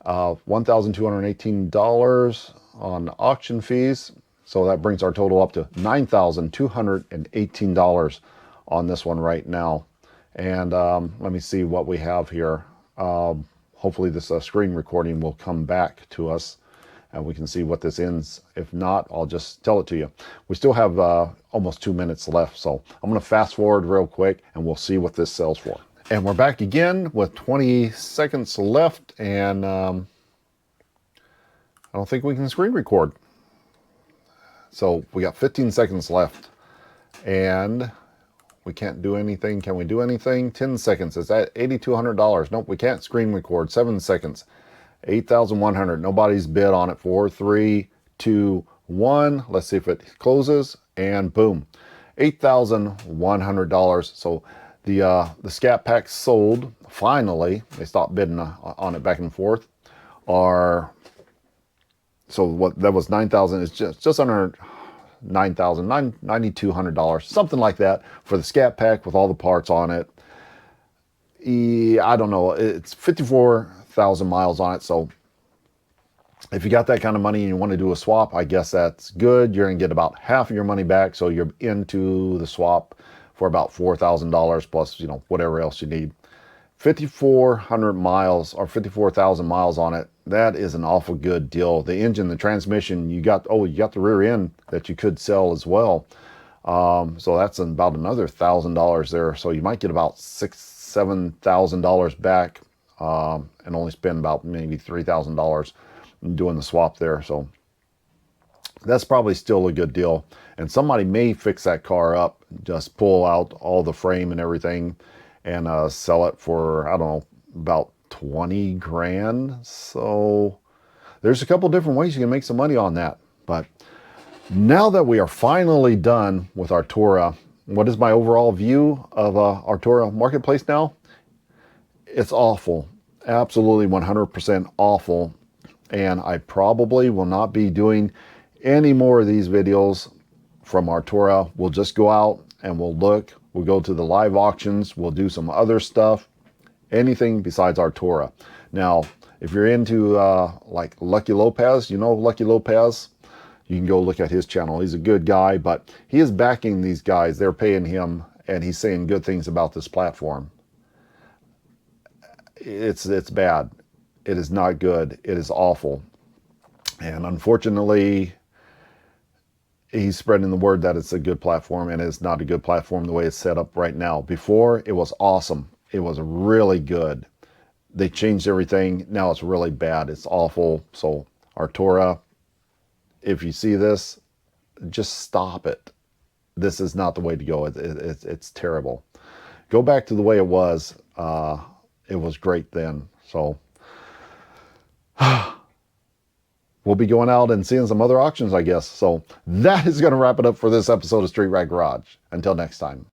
$1,218 on auction fees. So that brings our total up to $9,218 on this one right now. And let me see what we have here. Hopefully this screen recording will come back to us and we can see what this ends. If not, I'll just tell it to you. We still have almost 2 minutes left. So I'm going to fast forward real quick and we'll see what this sells for. And we're back again with 20 seconds left. And I don't think we can screen record. So we got 15 seconds left and we can't do anything. Can we do anything? 10 seconds. It's at $8,200. Nope, we can't screen record. 7 seconds. 8,100. Nobody's bid on it. 4, 3, 2, 1. Let's see if it closes and boom. $8,100. So the scat packs sold finally. They stopped bidding on it back and forth. So what that was 9,000 is just under $9,000, $9,200, something like that for the scat pack with all the parts on it. I don't know. It's 54,000 miles on it. So if you got that kind of money and you want to do a swap, I guess that's good. You're going to get about half of your money back. So you're into the swap for about $4,000 plus, whatever else you need. 5,400 miles or 54,000 miles on it. That is an awful good deal. The engine, the transmission, you got the rear end that you could sell as well. So that's about another $1,000 there. So you might get about $7,000 back and only spend about maybe $3,000 doing the swap there. So that's probably still a good deal. And somebody may fix that car up, just pull out all the frame and everything and sell it for, I don't know, about 20 grand. So there's a couple different ways you can make some money on that. But now that we are finally done with Autura, what is my overall view of Autura Marketplace now? It's awful. Absolutely 100% awful. And I probably will not be doing any more of these videos from Autura. We'll just go out and we'll look. We'll go to the live auctions. We'll do some other stuff. Anything besides Autura. Now, if you're into like Lucky Lopez, you know Lucky Lopez? You can go look at his channel. He's a good guy, but he is backing these guys. They're paying him, and he's saying good things about this platform. It's bad. It is not good. It is awful. And unfortunately, he's spreading the word that it's a good platform, and it's not a good platform the way it's set up right now. Before, it was awesome. It was really good. They changed everything. Now it's really bad. It's awful. So Autura, if you see this, just stop it. This is not the way to go. It's terrible. Go back to the way it was. It was great then. So we'll be going out and seeing some other auctions, I guess. So that is going to wrap it up for this episode of Street Rat Garage. Until next time.